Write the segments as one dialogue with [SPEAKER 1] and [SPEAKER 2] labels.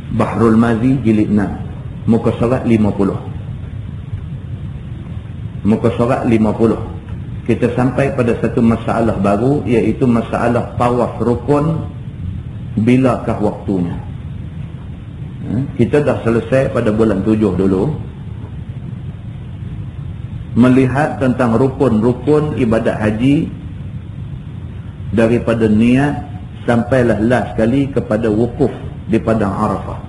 [SPEAKER 1] Bahrul Mazi jilid 6, muka surat 50. Muka surat 50. Kita sampai pada satu masalah baru, iaitu masalah tawaf rukun, bilakah waktunya. Kita dah selesai pada bulan 7 dulu melihat tentang rukun-rukun ibadat haji, daripada niat sampailah last kali kepada wukuf di Padang Arafah.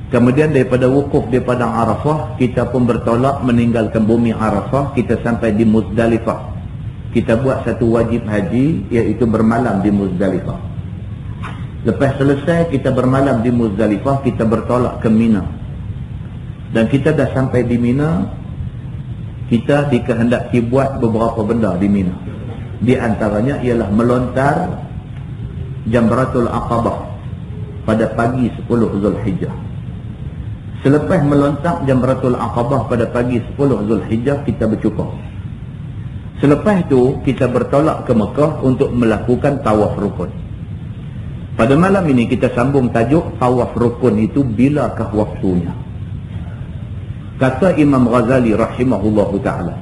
[SPEAKER 1] Kemudian daripada wukuf di Padang Arafah, kita pun bertolak meninggalkan bumi Arafah, kita sampai di Muzdalifah. Kita buat satu wajib haji, iaitu bermalam di Muzdalifah. Lepas selesai kita bermalam di Muzdalifah, kita bertolak ke Mina. Dan kita dah sampai di Mina, kita dikehendaki buat beberapa benda di Mina. Di antaranya ialah melontar Jamratul Aqabah pada pagi 10 Zulhijjah. Selepas melontar Jamratul Aqabah pada pagi 10 Zulhijjah, kita bercukur. Selepas itu kita bertolak ke Mekah untuk melakukan tawaf rukun. Pada malam ini kita sambung tajuk tawaf rukun itu bilakah waktunya. Kata Imam Ghazali rahimahullahu ta'ala,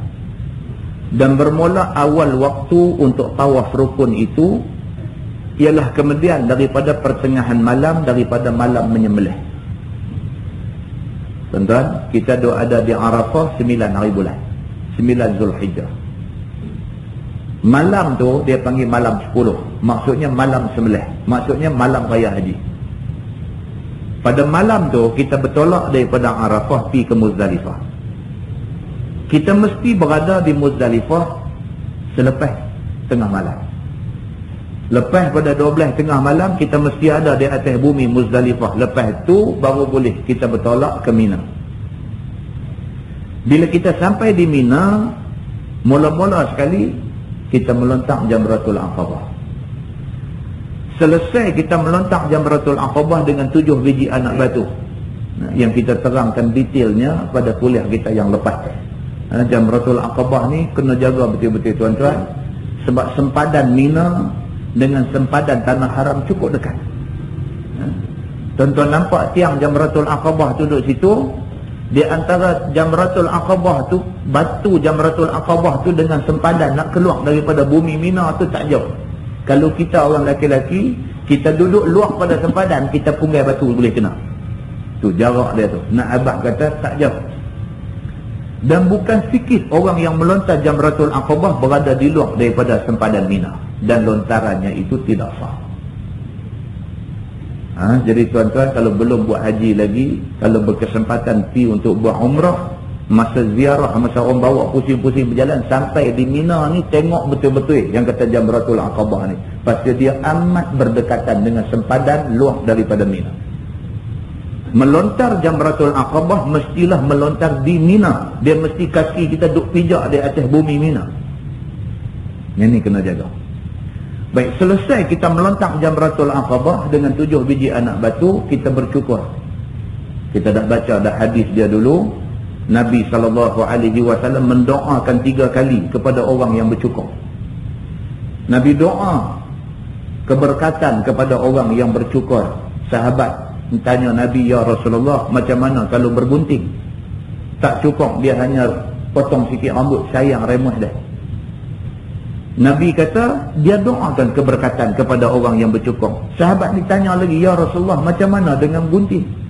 [SPEAKER 1] dan bermula awal waktu untuk tawaf rukun itu ialah kemudian daripada pertengahan malam, daripada malam menyembelih. Tuan-tuan, kita ada di Arafah 9 hari bulan, 9 Zulhijjah. Malam tu dia panggil malam 10, maksudnya malam sembelih, maksudnya malam raya haji. Pada malam tu kita bertolak daripada Arafah pergi ke Muzdalifah. Kita mesti berada di Muzdalifah selepas tengah malam. Lepas pada 12 tengah malam kita mesti ada di atas bumi Muzdalifah. Lepas tu baru boleh kita bertolak ke Mina. Bila kita sampai di Mina, mula-mula sekali kita melontar Jamratul Aqabah. Selesai kita melontar Jamratul Aqabah dengan 7 biji anak batu, yang kita terangkan detailnya pada kuliah kita yang lepas. Jamratul Aqabah ni kena jaga betul-betul tuan-tuan, sebab sempadan Mina dengan sempadan Tanah Haram cukup dekat. Tuan-tuan nampak tiang Jamratul Aqabah tu duduk situ. Di antara Jamratul Aqabah tu, batu Jamratul Aqabah tu dengan sempadan nak keluar daripada bumi Mina tu tak jauh. Kalau kita orang laki-laki, kita duduk luar pada sempadan, kita punggai batu boleh kena. Tu jarak dia tu. Nak abah kata tak jauh. Dan bukan sikit orang yang melontar Jamratul Aqabah berada di luar daripada sempadan Mina, dan lontarannya itu tidak sah. Jadi tuan-tuan, kalau belum buat haji lagi, kalau berkesempatan pergi untuk buat umrah, masa ziarah, masa orang bawa pusing-pusing berjalan sampai di Mina ni, tengok betul-betul yang kata Jamratul Aqabah ni, pasal dia amat berdekatan dengan sempadan luar daripada Mina. Melontar Jamratul Aqabah mestilah melontar di Mina. Dia mesti kaki kita duk pijak di atas bumi Mina. Ini kena jaga. Baik, selesai kita melontar Jamratul Aqabah dengan 7 biji anak batu, kita bercukur. Kita dah baca dah hadis dia dulu. Nabi SAW mendoakan 3 kali kepada orang yang bercukur. Nabi doa keberkatan kepada orang yang bercukur. Sahabat tanya Nabi, ya Rasulullah, macam mana kalau bergunting? Tak cukup, dia hanya potong sikit rambut, sayang remeh dah. Nabi kata, dia doakan keberkatan kepada orang yang bercukur. Sahabat ni tanya lagi, ya Rasulullah, macam mana dengan gunting?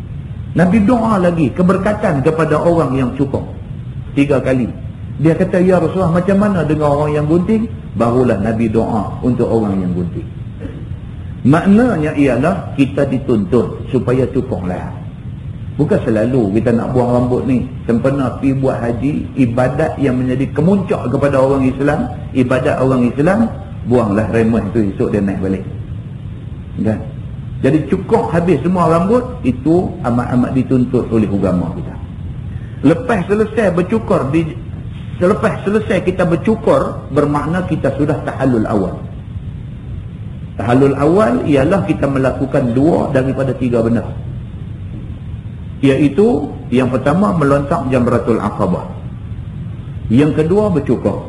[SPEAKER 1] Nabi doa lagi keberkatan kepada orang yang cukur 3 kali. Dia kata, ya Rasulullah, macam mana dengan orang yang gunting? Barulah Nabi doa untuk orang yang gunting. Maknanya ialah kita dituntut supaya cukuplah. Bukan selalu kita nak buang rambut ni. Sempena pergi buat haji, ibadat yang menjadi kemuncak kepada orang Islam, ibadat orang Islam, buanglah remeh tu, esok dia naik balik. Kan? Jadi cukup habis semua rambut, itu amat-amat dituntut oleh agama kita. Lepas selesai bercukur, selepas selesai kita bercukur, bermakna kita sudah tahallul awal. Tahallul awal ialah kita melakukan 2 daripada 3 benda. Iaitu, yang pertama melontar Jamratul Aqabah, yang kedua bercukur,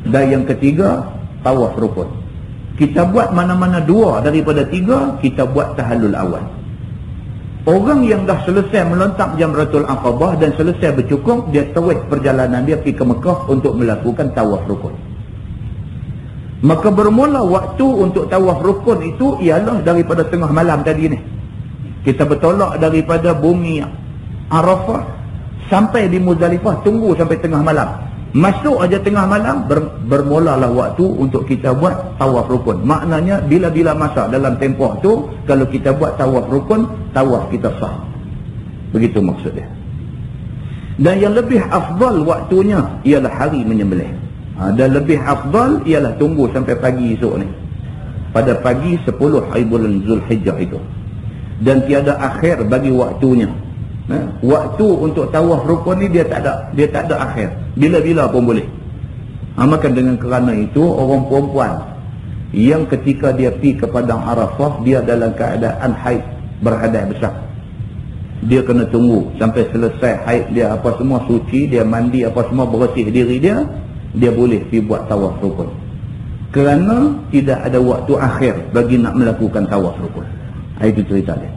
[SPEAKER 1] dan yang ketiga tawaf rukun. Kita buat mana-mana 2 daripada 3, kita buat tahallul awal. Orang yang dah selesai melontak Jamratul Aqabah dan selesai bercukup, dia terus perjalanan dia pergi ke Mekah untuk melakukan tawaf rukun. Maka bermula waktu untuk tawaf rukun itu ialah daripada tengah malam tadi ni. Kita bertolak daripada bumi Arafah sampai di Muzdalifah, tunggu sampai tengah malam. Masuk aja tengah malam, bermulalah waktu untuk kita buat tawaf rukun. Maknanya bila-bila masa dalam tempoh tu, kalau kita buat tawaf rukun, tawaf kita sah. Begitu maksudnya. Dan yang lebih afdal waktunya ialah hari menyembelih. Dan lebih afdal ialah tunggu sampai pagi esok ni. Pada pagi 10 hari bulan Zulhijjah itu. Dan tiada akhir bagi waktunya. Waktu untuk tawaf rukun ni dia tak ada akhir, bila-bila pun boleh. Maka dengan kerana itu, orang perempuan yang ketika dia pergi ke padang Arafah, dia dalam keadaan haid, berhadas besar, dia kena tunggu sampai selesai haid dia apa semua, suci, dia mandi apa semua, bersih diri dia boleh pergi buat tawaf rukun. Kerana tidak ada waktu akhir bagi nak melakukan tawaf rukun. Itu cerita dia.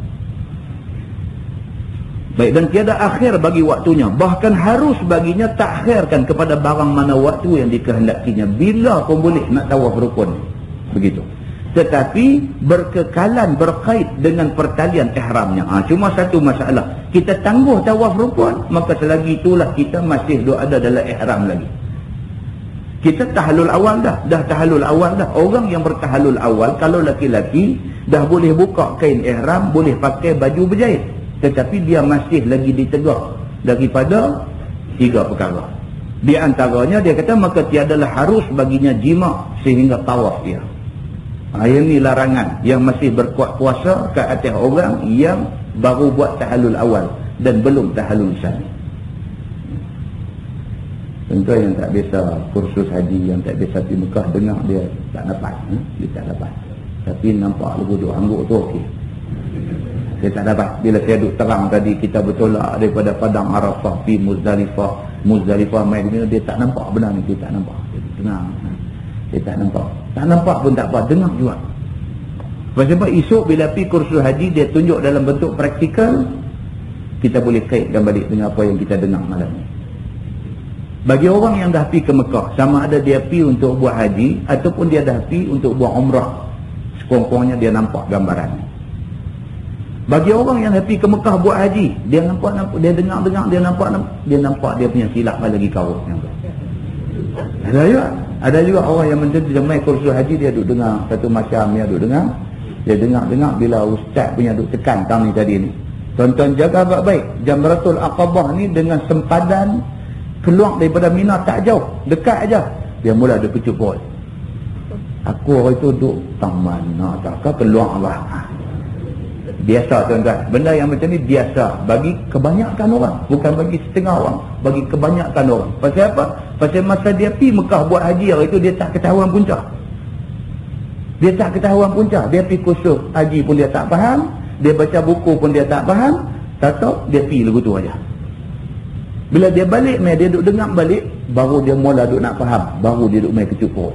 [SPEAKER 1] Baik, dan tiada akhir bagi waktunya. Bahkan harus baginya takhirkan kepada barang mana waktu yang dikehendakinya. Bila pun boleh nak tawaf rukun. Begitu. Tetapi berkekalan berkait dengan pertalian ihramnya. Cuma satu masalah. Kita tangguh tawaf rukun, maka selagi itulah kita masih ada dalam ihram lagi. Kita tahalul awal dah. Dah tahalul awal dah. Orang yang bertahalul awal, kalau laki-laki, dah boleh buka kain ihram, boleh pakai baju berjahit. Tetapi dia masih lagi ditegak daripada 3 perkara. Di antaranya dia kata, maka tiadalah harus baginya jima sehingga tawaf dia. Ini larangan yang masih berkuat kuasa ke atas orang yang baru buat tahalul awal dan belum tahalul sani. Tentu yang tak biasa kursus haji, yang tak biasa pergi Mekah, dengar dia tak dapat. Dia tak dapat. Tapi nampak lagu duk angguk tu okey. Dia tak dapat. Bila saya duk terang tadi, kita bertolak daripada padang Arafah pergi Muzdalifah mai ni, dia tak nampak benar ni, dia tak nampak. Dia tenang. Dia tak nampak. Tak nampak pun tak apa, dengar juga. Sebab esok bila pergi kursus haji, dia tunjuk dalam bentuk praktikal, kita boleh kaitkan balik dengan apa yang kita dengar malam ni. Bagi orang yang dah pergi ke Mekah, sama ada dia pergi untuk buat haji ataupun dia dah pergi untuk buat umrah, sekurang-kurangnya dia nampak gambaran ni. Bagi orang yang pergi ke Mekah buat haji, dia nampak, dia dengar, dia nampak dia punya silap lagi kau. Ada juga orang yang menjadi main kursus haji, dia duduk dengar satu macam, dia dengar bila ustaz punya duduk tekan tang ni tadi ni. Tuan-tuan jaga baik-baik, Jamratul Aqabah ni dengan sempadan keluar daripada Mina tak jauh, dekat aja. Dia mula ada kecup perut. Aku orang itu duduk tang mana tak keluar lah. Biasa tuan-tuan, benda yang macam ni biasa bagi kebanyakan orang, bukan bagi setengah orang, bagi kebanyakan orang. Pasal apa? Pasal masa dia pergi Mekah buat haji hari itu, dia tak ketahuan punca. Dia tak ketahuan punca. Dia pergi kursus haji pun dia tak faham, dia baca buku pun dia tak faham, tahu dia pergi lagu tu aja. Bila dia balik dia duduk dengar balik, baru dia mula duduk nak faham, baru dia duduk main kecukur.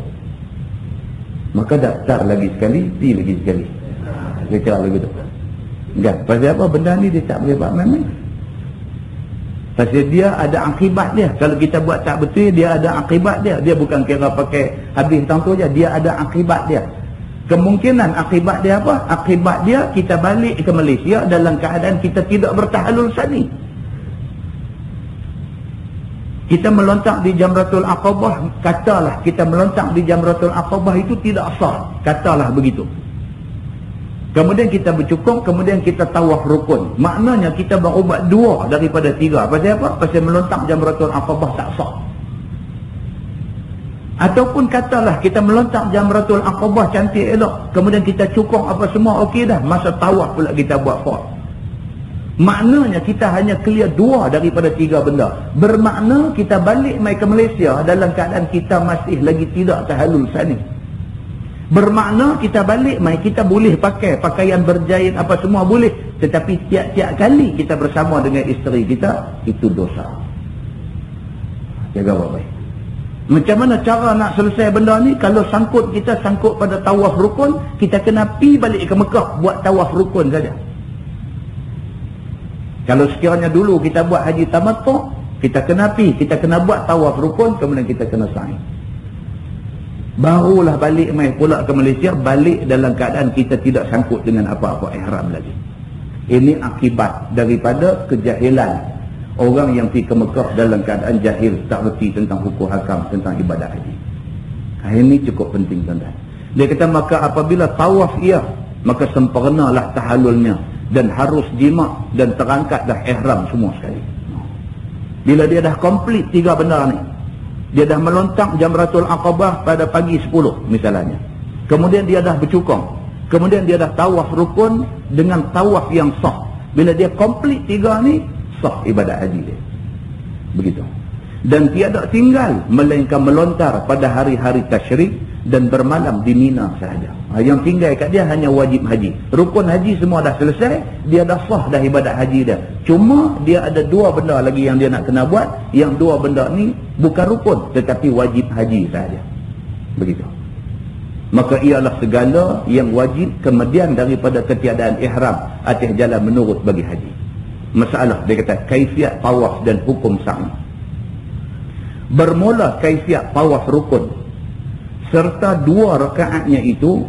[SPEAKER 1] Maka daftar lagi sekali, pergi lagi sekali. Dia cakap lagu tu. Kan? Pasal apa? Benda ni dia tak boleh buat main-main. Pasal dia ada akibat dia. Kalau kita buat tak betul, dia ada akibat dia. Dia bukan kira pakai habis tang tu je. Dia ada akibat dia. Kemungkinan akibat dia apa? Akibat dia kita balik ke Malaysia dalam keadaan kita tidak bertahalul sani. Kita melontak di Jamratul Aqabah, katalah kita melontak di Jamratul Aqabah itu tidak sah. Katalah begitu. Kemudian kita bercukup, kemudian kita tawaf rukun. Maknanya kita baru buat 2 daripada 3. Pasal apa? Pasal melontak Jamratul Aqabah tak sah. Ataupun katalah kita melontak Jamratul Aqabah cantik elok, kemudian kita cukup apa semua okey dah, masa tawaf pula kita buat fard. Maknanya kita hanya clear 2 daripada 3 benda. Bermakna kita balik mai ke Malaysia dalam keadaan kita masih lagi tidak tahallul sani. Bermakna kita balik mai kita boleh pakai pakaian berjahit apa semua boleh, tetapi tiap-tiap kali kita bersama dengan isteri kita itu dosa. Jaga baik-baik. Macam mana cara nak selesai benda ni? Kalau kita sangkut pada tawaf rukun, kita kena pi balik ke Mekah buat tawaf rukun saja. Kalau sekiranya dulu kita buat haji tamattu', kita kena kita kena buat tawaf rukun, kemudian kita kena sa'i. Barulah balik mai pula ke Malaysia, balik dalam keadaan kita tidak sangkut dengan apa-apa ihram lagi. Ini akibat daripada kejahilan orang yang pergi ke Mekah dalam keadaan jahil, tak reti tentang hukum hakam, tentang ibadat haji. Ini cukup penting tuan-tuan. Dia kata maka apabila tawaf ia, maka sempurnalah tahallulnya dan harus jima' dan terangkat dah ihram semua sekali. Bila dia dah komplit 3 benda ni, dia dah melontak Jamratul Aqabah pada pagi 10 misalnya. Kemudian dia dah bercukong. Kemudian dia dah tawaf rukun dengan tawaf yang sah. Bila dia komplit 3 ni, sah ibadat haji dia. Begitu. Dan tiada tinggal melainkan melontar pada hari-hari tasyrik dan bermalam di Mina sahaja. Yang tinggal kat dia hanya wajib haji. Rukun haji semua dah selesai, dia dah sah dah ibadat haji dia. Cuma dia ada 2 benda lagi yang dia nak kena buat. Yang 2 benda ni bukan rukun tetapi wajib haji sahaja. Begitu. Maka ialah segala yang wajib kemudian daripada ketiadaan ihram atas jalan menurut bagi haji. Masalah dia kata kaifiat tawaf dan hukum sa'i. Bermula kaifiat tawaf rukun serta 2 rakaatnya itu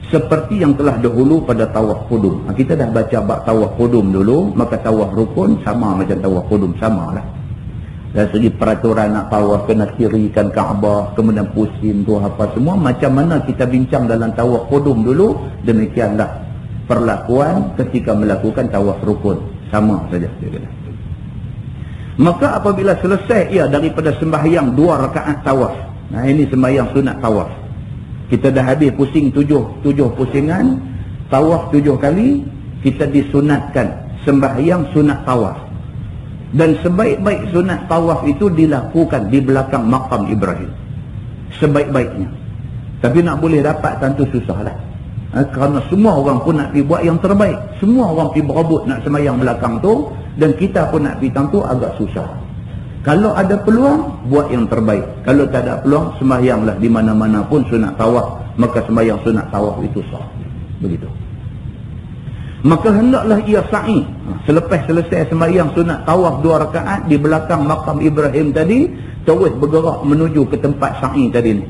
[SPEAKER 1] seperti yang telah dahulu pada tawaf qudum. Kita dah baca bab tawaf qudum dulu, maka tawaf rukun sama macam tawaf qudum, samalah. Dari segi peraturan nak tawaf kena kirikan Kaabah, kemudian pusing tu apa semua, macam mana kita bincang dalam tawaf qudum dulu, demikianlah perlakuan ketika melakukan tawaf rukun, sama saja dia kata. Maka apabila selesai ia daripada sembahyang 2 rakaat tawaf. Nah ini sembahyang sunat tawaf. Kita dah habis pusing 7 pusingan, tawaf 7 kali, kita disunatkan sembahyang sunat tawaf. Dan sebaik-baik sunat tawaf itu dilakukan di belakang makam Ibrahim. Sebaik-baiknya. Tapi nak boleh dapat tentu susahlah. Kerana semua orang pun nak pergi buat yang terbaik. Semua orang pergi berebut nak sembahyang belakang tu, dan kita pun nak pergi tentu agak susah. Kalau ada peluang, buat yang terbaik. Kalau tak ada peluang, sembahyanglah di mana-mana pun sunat tawaf. Maka sembahyang sunat tawaf itu sah. Begitu. Maka hendaklah ia sa'i. Selepas selesai sembahyang sunat tawaf 2 rakaat di belakang makam Ibrahim tadi, terus bergerak menuju ke tempat sa'i tadi ni.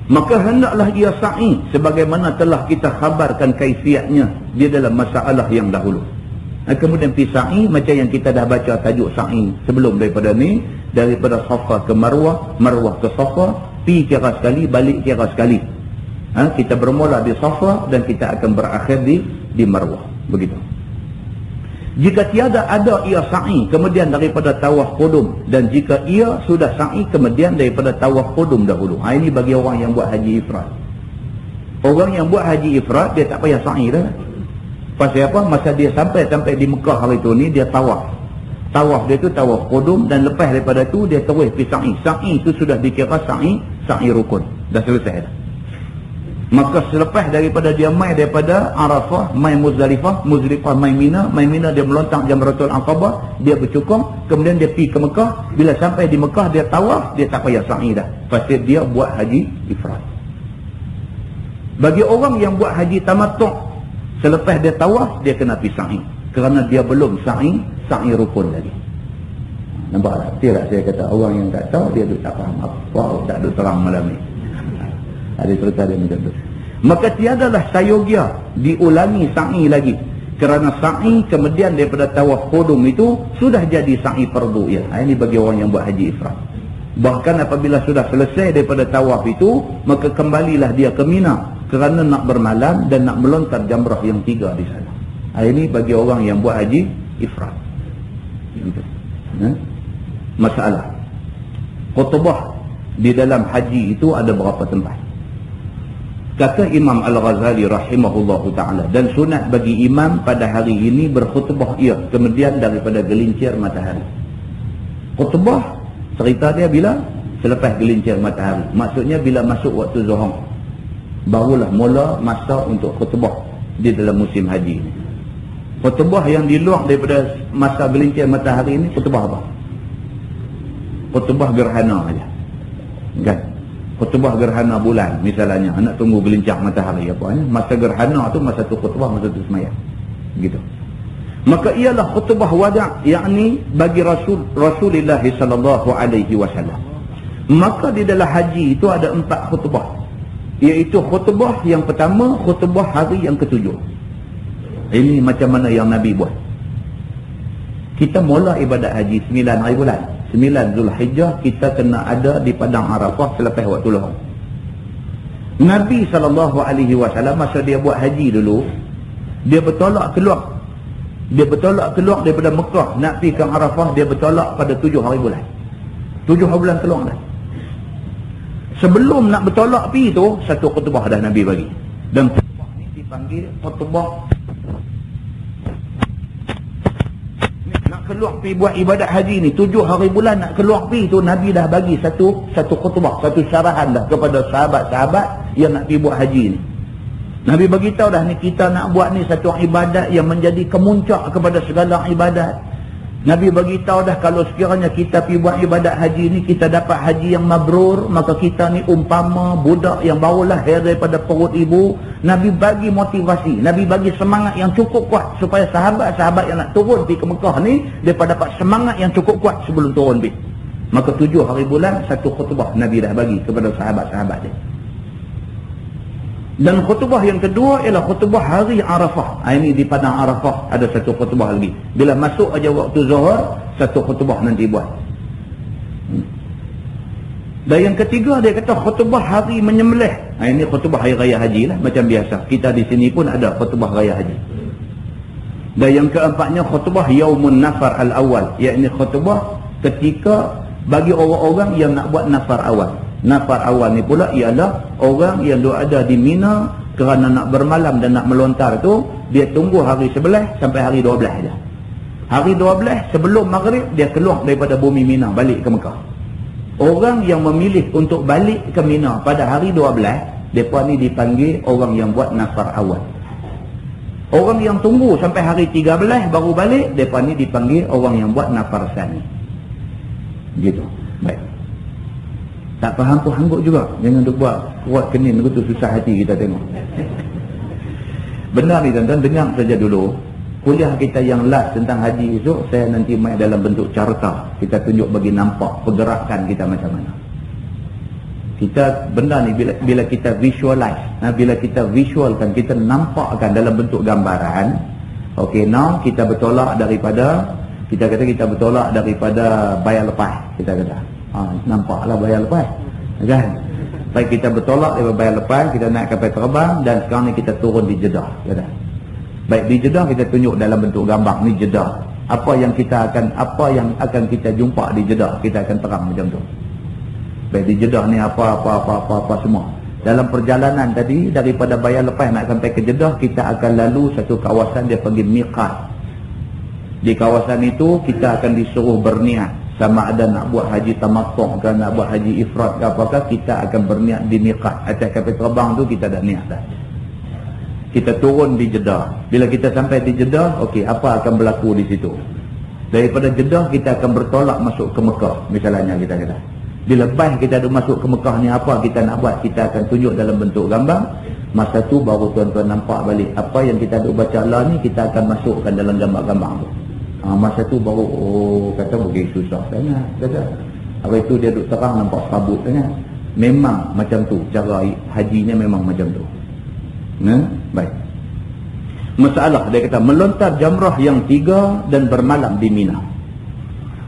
[SPEAKER 1] Maka hendaklah ia sa'i sebagaimana telah kita khabarkan kaifiatnya di dalam masalah yang dahulu. Kemudian pergi sa'i macam yang kita dah baca tajuk sa'i sebelum daripada ni, daripada Safa ke Marwah, Marwah ke Safa, pergi kira sekali, balik kira sekali. Kita bermula di Safa dan kita akan berakhir di Marwah. Begitu. Jika tiada ada ia sa'i kemudian daripada tawaf qudum, dan jika ia sudah sa'i kemudian daripada tawaf qudum dahulu. Ini bagi orang yang buat haji ifrad. Orang yang buat haji ifrad dia tak payah sa'i dah. Pasal apa? Masa dia sampai di Mekah hari tu ni, dia tawaf. Tawaf dia tu tawaf qudum, dan lepas daripada tu dia terus pergi sa'i. Sa'i itu sudah dikira sa'i rukun. Dah selesai dah. Maka selepas daripada dia mai daripada Arafah, mai Muzdalifah, Muzdalifah mai Mina dia melontar Jamratul Aqabah, dia bercukong, kemudian dia pergi ke Mekah. Bila sampai di Mekah dia tawaf, dia tak payah sa'i dah. Pasal dia buat haji ifrad. Bagi orang yang buat haji tamattu', selepas dia tawaf, dia kena pergi sa'i. Kerana dia belum sa'i rukun lagi. Nampak tak? Tidak, saya kata orang yang tak tahu, dia tak faham apa. Tak ada terang malam ni. Ada cerita dia macam tu. Maka tiadalah sayogia diulangi sa'i lagi. Kerana sa'i kemudian daripada tawaf qudum itu sudah jadi sa'i fardu. Ya, ini bagi orang yang buat haji ifrad. Bahkan apabila sudah selesai daripada tawaf itu, maka kembalilah dia ke Mina kerana nak bermalam dan nak melontar jamrah yang 3 di sana. Ini bagi orang yang buat haji ifrad. Gitu. Masalah khutbah di dalam haji itu ada berapa tempat? Kata Imam Al-Ghazali rahimahullahu ta'ala, dan sunat bagi imam pada hari ini berkhutbah ia kemudian daripada gelincir matahari. Khutbah cerita dia bila? Selepas gelincir matahari. Maksudnya bila masuk waktu zuhur, barulah mula masa untuk khutbah di dalam musim haji ini. Khutbah yang di luar daripada masa gelincir matahari ini, khutbah apa? Khutbah gerhana saja. Kan? Khutbah gerhana bulan misalnya, nak tunggu gelincir matahari apa ni. Masa gerhana tu masa tu khutbah, masa tu semayang. Gitu. Maka ialah khutbah wada', yakni bagi Rasulullah sallallahu alaihi wasallam. Maka di dalam haji itu ada 4 khutbah, iaitu khutbah yang pertama, khutbah hari yang ke-7. Ini macam mana yang Nabi buat. Kita mula ibadat haji 9 hari bulan, 9 Zulhijjah, kita kena ada di padang Arafah selepas waktu luhur. Nabi sallallahu alaihi wasallam masa dia buat haji dulu, dia bertolak keluar. Dia bertolak keluar daripada Mekah nak pergi ke Arafah, dia bertolak pada 7 hari bulan. 7 hari bulan keluar dah. Sebelum nak bertolak pergi tu, satu khutbah dah Nabi bagi. Dan khutbah ni dipanggil khutbah. Nak keluar pergi buat ibadat haji ni, 7 hari bulan nak keluar pergi tu, Nabi dah bagi satu khutbah, satu syarahan dah kepada sahabat-sahabat yang nak pergi buat haji ni. Nabi bagi tahu dah ni, kita nak buat ni satu ibadat yang menjadi kemuncak kepada segala ibadat. Nabi bagi tahu dah, kalau sekiranya kita pergi buat ibadat haji ni, kita dapat haji yang mabrur, maka kita ni umpama budak yang baru lahir daripada perut ibu. Nabi bagi motivasi, Nabi bagi semangat yang cukup kuat supaya sahabat-sahabat yang nak turun pergi ke Mekah ni, mereka dapat semangat yang cukup kuat sebelum turun pergi. Maka 7 hari bulan, satu khutbah Nabi dah bagi kepada sahabat-sahabat dia. Dan khutbah yang kedua ialah khutbah hari Arafah. Ini di padang Arafah ada satu khutbah lagi. Bila masuk aja waktu Zuhur, satu khutbah nanti buat. Dan yang ketiga dia kata khutbah hari menyembelih. Ini khutbah hari raya haji lah, macam biasa. Kita di sini pun ada khutbah raya haji. Dan yang keempatnya khutbah Yaumun Nafar al-Awwal, iaitu khutbah ketika bagi orang-orang yang nak buat nafar awal. Nafar awal ni pula ialah orang yang ada di Mina kerana nak bermalam dan nak melontar tu, dia tunggu hari 11 sampai hari 12 je. Hari 12 sebelum maghrib dia keluar daripada bumi Mina balik ke Mekah. Orang yang memilih untuk balik ke Mina pada hari 12, mereka ni dipanggil orang yang buat nafar awal. Orang yang tunggu sampai hari 13 baru balik, mereka ni dipanggil orang yang buat nafar sani. Gitu. Baik. Tak faham pun hanggut juga. Jangan duk buat kuat kenin begitu, susah hati kita tengok. Benar ni tuan-tuan, dengar saja dulu. Kuliah kita yang last tentang haji esok, saya nanti main dalam bentuk carta. Kita tunjuk bagi nampak pergerakan kita macam mana. Kita benda ni bila kita visualize, bila kita visualkan, kita nampakkan dalam bentuk gambaran. Okey, now kita bertolak daripada, kita kata kita bertolak daripada bayar lepas, kita kata. Nampaklah bayar lepas, kan? Baik, kita bertolak daripada bayar lepas, kita naik kapal terbang dan sekarang ni kita turun di Jeddah, kata. Baik, di Jeddah kita tunjuk dalam bentuk gambar ni Jeddah. Apa yang akan kita jumpa di Jeddah, kita akan terang macam tu. Baik, di Jeddah ni apa semua. Dalam perjalanan tadi daripada bayar lepas nak sampai ke Jeddah, kita akan lalu satu kawasan dia panggil miqat. Di kawasan itu kita akan disuruh berniat. Sama ada nak buat haji tamattu' ke nak buat haji ifrat ke apakah, kita akan berniat di miqat. Atas kapal terbang tu kita dah niat dah. Kita turun di Jeddah. Bila kita sampai di Jeddah, okey, apa akan berlaku di situ? Daripada Jeddah kita akan bertolak masuk ke Mekah, misalnya kita kata. Bila lepas kita ada masuk ke Mekah ni, apa kita nak buat? Kita akan tunjuk dalam bentuk gambar. Masa tu baru tuan-tuan nampak balik apa yang kita ada baca Allah ni, kita akan masukkan dalam gambar-gambar tu. Masa tu baru kata bagi susah sangat, kata. Apa itu dia duk terang nampak kabut sangat. Memang macam tu cara hajinya, memang macam tu. Baik. Masalah dia kata melontar jamrah yang 3 dan bermalam di Mina.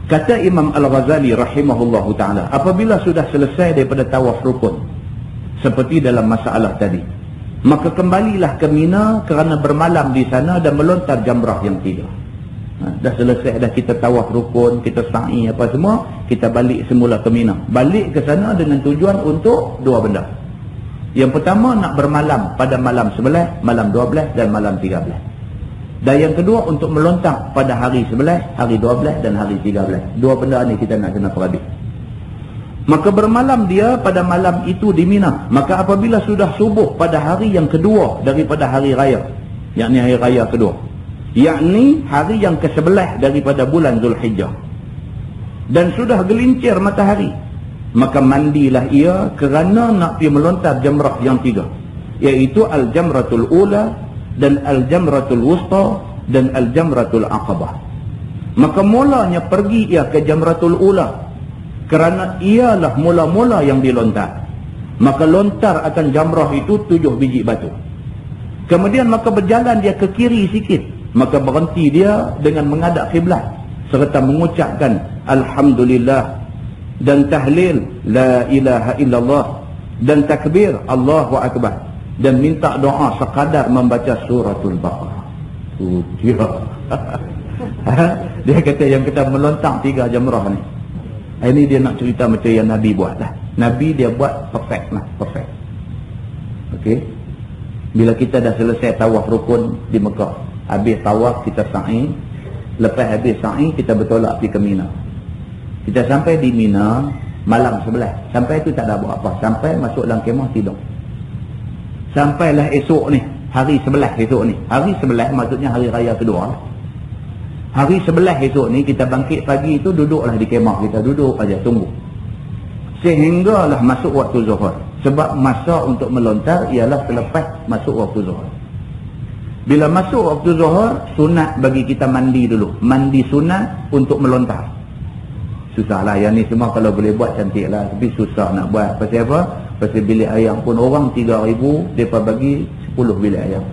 [SPEAKER 1] Kata Imam Al-Ghazali rahimahullahu taala, apabila sudah selesai daripada tawaf rukun seperti dalam masalah tadi, maka kembalilah ke Mina kerana bermalam di sana dan melontar jamrah yang 3. Dah selesai dah kita tawaf rukun, kita sa'i apa semua, kita balik semula ke Mina. Balik ke sana dengan tujuan untuk 2 benda. Yang pertama nak bermalam pada malam 11, malam 12 dan malam 13. Dan yang kedua untuk melontar pada hari 11, hari 12 dan hari 13. 2 benda ni kita nak kena perhati. Maka bermalam dia pada malam itu di Mina. Maka apabila sudah subuh pada hari yang kedua daripada hari raya, yakni hari raya kedua, yakni hari yang ke-11 daripada bulan Zulhijjah, dan sudah gelincir matahari, maka mandilah ia kerana nak pergi melontar jamrah yang 3, iaitu al-jamratul ula dan al-jamratul wusta dan Al-Jamratul Aqabah. Maka mulanya pergi ia ke Jamratul Ula, kerana ialah mula-mula yang dilontar. Maka lontar akan jamrah itu 7 biji batu. Kemudian maka berjalan dia ke kiri sikit, maka berhenti dia dengan menghadap kiblat serta mengucapkan Alhamdulillah dan tahlil La ilaha illallah dan takbir Allahu Akbar, dan minta doa sekadar membaca suratul Baqarah. Dia kata yang kita melontang 3 jamrah ni, ini dia nak cerita macam yang Nabi buat lah. Nabi dia buat perfect lah, perfect. Okey. Bila kita dah selesai tawaf rukun di Mekah, habis tawaf kita sa'i, lepas habis sa'i kita bertolak pergi ke Mina. Kita sampai di Mina malam 11. Sampai tu tak ada buat apa, sampai masuk dalam kemah tidur. Sampailah esok ni, hari 11 esok ni. Hari 11 maksudnya hari raya kedua. Hari 11 esok ni kita bangkit pagi itu, duduklah di kemah kita, duduk aja tunggu. Sehinggalah masuk waktu zuhur. Sebab masa untuk melontar ialah selepas masuk waktu zuhur. Bila masuk waktu zuhur, sunat bagi kita mandi dulu. Mandi sunat untuk melontar. Susahlah yang ni semua, kalau boleh buat cantik lah, tapi susah nak buat. Pasal apa? Pasal bilik ayam pun orang 3,000, mereka bagi 10 bilik ayam.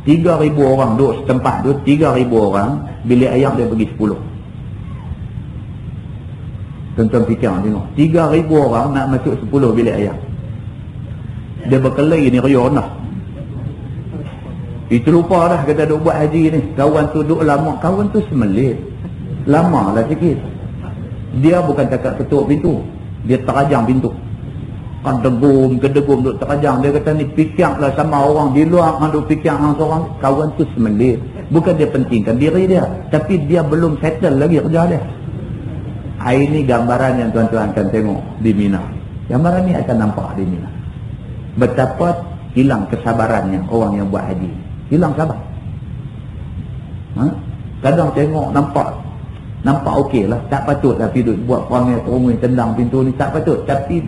[SPEAKER 1] 3,000 orang duduk setempat tu, 3,000 orang, bilik ayam dia bagi 10. Tuan-tuan fikir tengok, 3,000 orang nak masuk 10 bilik ayam. Dia berkelahi ni rion lah. Itu lupa dah kata duk buat haji ni. Kawan tu duk lama, kawan tu semelit. Lama lah sikit. Dia bukan cakap ketuk pintu, dia terajang pintu. Kan degum duk terajang. Dia kata ni fikir lah sama orang di luar, kan duk fikir hang seorang. Kawan tu semelit. Bukan dia pentingkan diri dia, tapi dia belum settle lagi kerja dia. Ini gambaran yang tuan-tuan akan tengok di Mina. Gambaran ni akan nampak di Mina. Betapa hilang kesabarannya orang yang buat haji. Hilang sabar. Kadang tengok nampak okey lah. Tak patut lah pergi buat perangai terungui tendang pintu ni. Tak patut. Tapi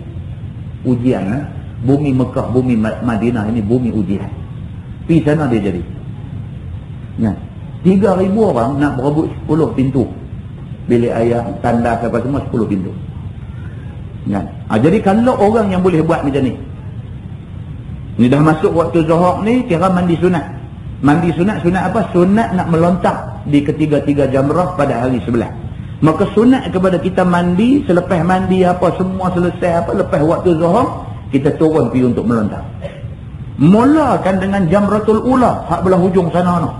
[SPEAKER 1] ujian. Bumi Mekah, bumi Madinah ini bumi ujian. Pergi sana dia jadi. 3,000 orang nak berebut 10 pintu. Bilik ayam, tandas apa semua 10 pintu. Jadi kalau orang yang boleh buat macam ni dah masuk waktu zuhur ni, kira mandi sunat. Mandi sunat apa? Sunat nak melontar di ketiga-tiga jamrah pada hari 11. Maka sunat kepada kita mandi, selepas mandi apa semua selesai apa, lepas waktu zuhur kita turun pergi untuk melontar. Mulakan dengan Jamratul Ula, hak belah hujung sana no.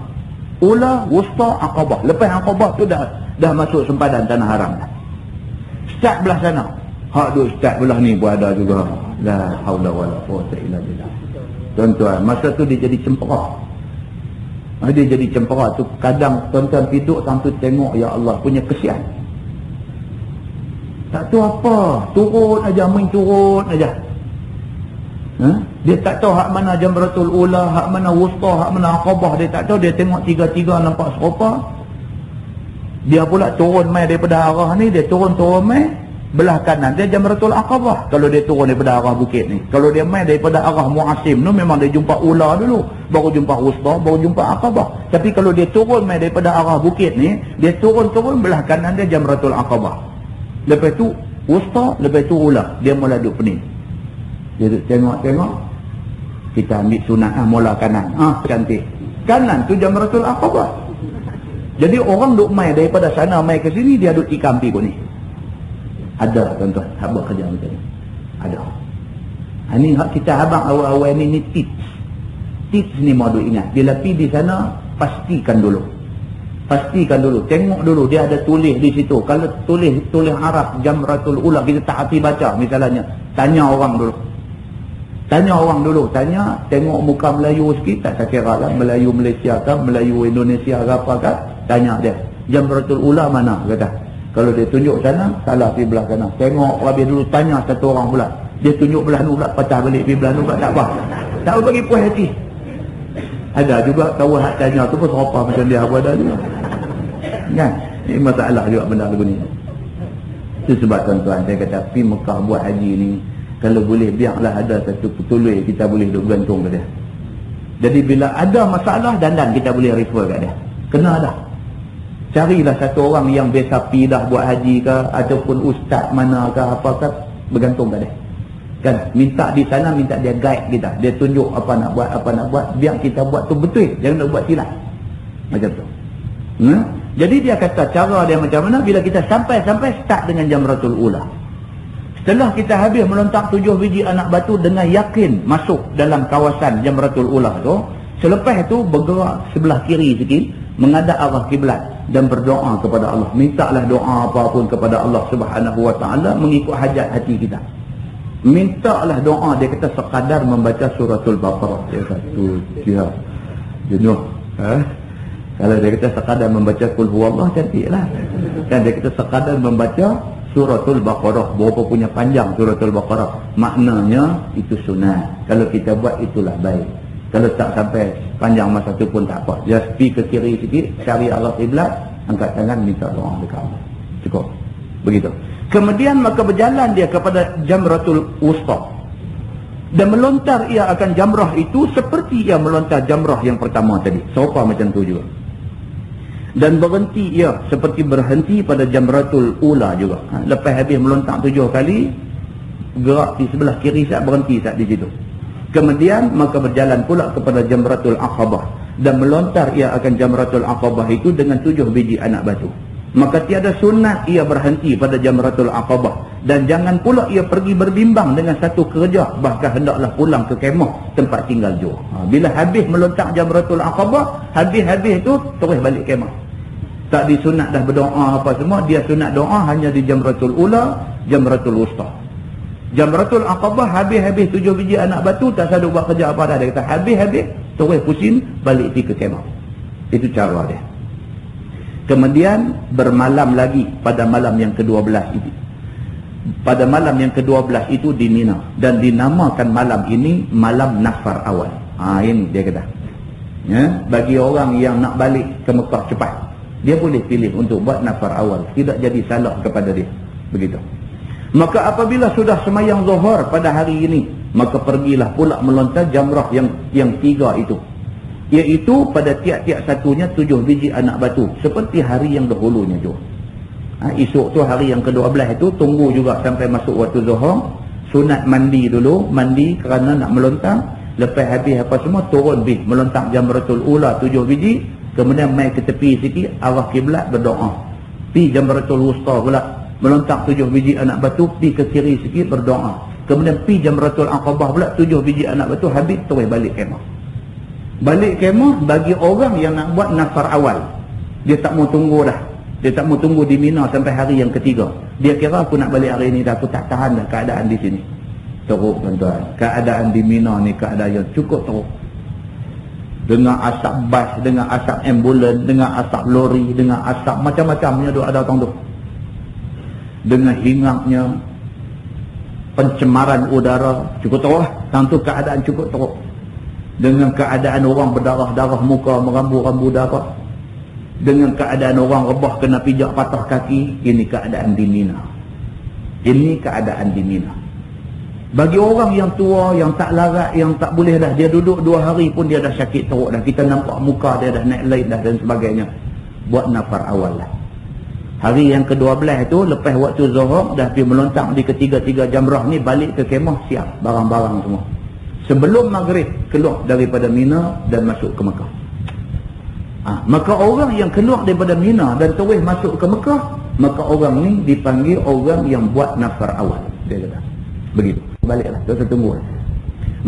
[SPEAKER 1] Ula, Wusta, Aqabah. Lepas Aqabah tu dah masuk sempadan tanah haram dah. Start belah sana. Hak duk start belah ni pun ada juga. La haula wala quwwata illa billah. Tuan-tuan, masa tu dia jadi cempera. Dia jadi cempera tu. Kadang tuan-tuan duduk sampai tengok, ya Allah punya kesian. Tak tahu apa, turun aja, main turun aja. Dia tak tahu hak mana Jamratul Ula, hak mana Wusta, hak mana Aqabah. Dia tak tahu, dia tengok tiga-tiga nampak serupa. Dia pula turun mai daripada arah ni, dia turun mai belah kanan dia Jamratul Aqabah. Kalau dia turun daripada arah bukit ni, kalau dia mai daripada arah Muasim tu, memang dia jumpa Ula dulu, baru jumpa Wusta, baru jumpa Aqabah. Tapi kalau dia turun mai daripada arah bukit ni, dia turun belah kanan dia Jamratul Aqabah. Lepas tu Wusta, lepas tu Ula. Dia mula duduk pening. Dia duduk tengok-tengok. Kita ambil sunat mula kanan. Cantik. Kanan tu Jamratul Aqabah. Jadi orang duk mai daripada sana mai ke sini, dia duk tikam pergi ni. Ada tuan-tuan, hak buat kerja macam ni. Ada. Ini hak kita abang awal-awal ni tips. Tips ni mau duk ingat. Bila pergi di sana, pastikan dulu. Tengok dulu dia ada tulis di situ. Kalau tulis harap Jamratul Ula, kita tak hati baca misalnya. Tanya orang dulu. Tengok muka Melayu sikit, tak kira lah Melayu Malaysia ke, Melayu Indonesia ke apa ke. Tanya dia, Jamratul Ula mana, kata. Kalau dia tunjuk sana, salah pergi belah sana. Tengok habis dulu, tanya satu orang pula. Dia tunjuk belah ni pula, patah balik pergi belah ni pula, tak apa. Tak bagi puas hati. Ada juga kawan hak tanya tu pun serupa macam dia apa ada juga. Kan? Ini masalah juga benda lagu ni. Itu sebab tuan-tuan, saya kata pergi Mekah buat haji ni, kalau boleh biarlah ada satu petulai kita boleh duduk gantung ke dia. Jadi bila ada masalah, dandan kita boleh refer kat dia. Kena dah. Carilah satu orang yang biasa pi dah buat haji ke, ataupun ustaz mana ke, apa ke, bergantung kat dia. Kan, minta di sana, minta dia guide kita. Dia tunjuk apa nak buat, biar kita buat tu betul, jangan nak buat silap. Macam tu. Jadi dia kata cara dia macam mana, bila kita sampai start dengan Jamratul Ula. Setelah kita habis melontar 7 biji anak batu dengan yakin masuk dalam kawasan Jamratul Ula tu, selepas tu bergerak sebelah kiri sikit, menghadap arah kiblat dan berdoa kepada Allah. Mintalah doa apapun kepada Allah Subhanahu Wa Taala mengikut hajat hati kita. Mintalah doa, dia kata sekadar membaca suratul Baqarah. Dia kata dia jenuh. Kalau dia kata sekadar membaca Qul Huwallah, cantiklah. Kan dia kata sekadar membaca suratul Baqarah. Berapa punya panjang suratul Baqarah? Maknanya itu sunat. Kalau kita buat itulah baik. Kalau tak sampai panjang masa tu pun tak apa. Just pergi ke kiri sikit, cari arah kiblat, angkat tangan minta doa dekat Allah. Cukup. Begitu. Kemudian maka berjalan dia kepada Jamratul Wusta. Dan melontar ia akan jamrah itu seperti ia melontar jamrah yang pertama tadi. Sofa macam tu juga. Dan berhenti ia seperti berhenti pada Jamratul Ula juga. Lepas habis melontar 7 kali, gerak di sebelah kiri saat berhenti saat di situ. Kemudian maka berjalan pula kepada Jamratul Aqabah. Dan melontar ia akan Jamratul Aqabah itu dengan 7 biji anak batu. Maka tiada sunat ia berhenti pada Jamratul Aqabah. Dan jangan pula ia pergi berbimbang dengan satu kerja. Bahkan hendaklah pulang ke kemah tempat tinggal jauh. Bila habis melontar Jamratul Aqabah, habis-habis tu terus balik kemah. Tak disunat dah berdoa apa semua. Dia sunat doa hanya di Jamratul Ula, Jamratul Wusta. Jamratul Aqabah habis-habis 7 biji anak batu, tak sadu buat kerja apa dah. Dia kata habis-habis terus pusing balik pergi ke kemah. Itu cara dia. Kemudian bermalam lagi pada malam yang ke-12 itu. Pada malam yang ke-12 itu di Mina. Dan dinamakan malam ini malam nafar awal. Ini dia kata. Bagi orang yang nak balik ke Mekah cepat, dia boleh pilih untuk buat nafar awal. Tidak jadi salah kepada dia. Begitu. Maka apabila sudah semayang zuhur pada hari ini, maka pergilah pula melontar jamrah yang 3 itu. Iaitu pada tiap-tiap satunya 7 biji anak batu. Seperti hari yang dahulunya juga. Esok tu hari yang ke-12 itu, tunggu juga sampai masuk waktu zuhur. Sunat mandi dulu. Mandi kerana nak melontar. Lepas habis apa semua, turun pergi melontar Jamratul Ula 7 biji. Kemudian mai ke tepi sikit, arah kiblat berdoa. Pergi Jamratul Wusta pula, melontar 7 biji anak batu, pergi ke kiri sikit berdoa. Kemudian pergi Jamratul Aqabah pula, 7 biji anak batu, habis terus balik kemah. Balik kemah bagi orang yang nak buat nafar awal. Dia tak mau tunggu dah. Dia tak mau tunggu di Mina sampai hari yang ketiga. Dia kira aku nak balik hari ni dah, aku tak tahan dah keadaan di sini. Teruk tuan-tuan. Keadaan di Mina ni keadaan yang cukup teruk. Dengan asap bas, dengan asap ambulans, dengan asap lori, dengan asap macam-macamnya dia ada datang tu. Dengan hingapnya pencemaran udara, cukup teruk lah. Tentu keadaan cukup teruk. Dengan keadaan orang berdarah-darah muka, merambu-rambu darah. Dengan keadaan orang rebah kena pijak patah kaki. Ini keadaan di Mina. Ini keadaan di Mina. Bagi orang yang tua, yang tak larat, yang tak boleh dah, dia duduk 2 hari pun dia dah sakit teruk dah. Kita nampak muka dia dah naik lain dah dan sebagainya. Buat nafar awal lah. Hari yang ke-12 itu, lepas waktu zuhur, dah pergi melontar di ketiga-tiga jamrah ni, balik ke kemah, siap barang-barang semua. Sebelum maghrib, keluar daripada Mina dan masuk ke Mekah. Maka orang yang keluar daripada Mina dan terus masuk ke Mekah, maka orang ni dipanggil orang yang buat nafar awal. Dia kata. Begitu. Baliklah, tak usah tunggu.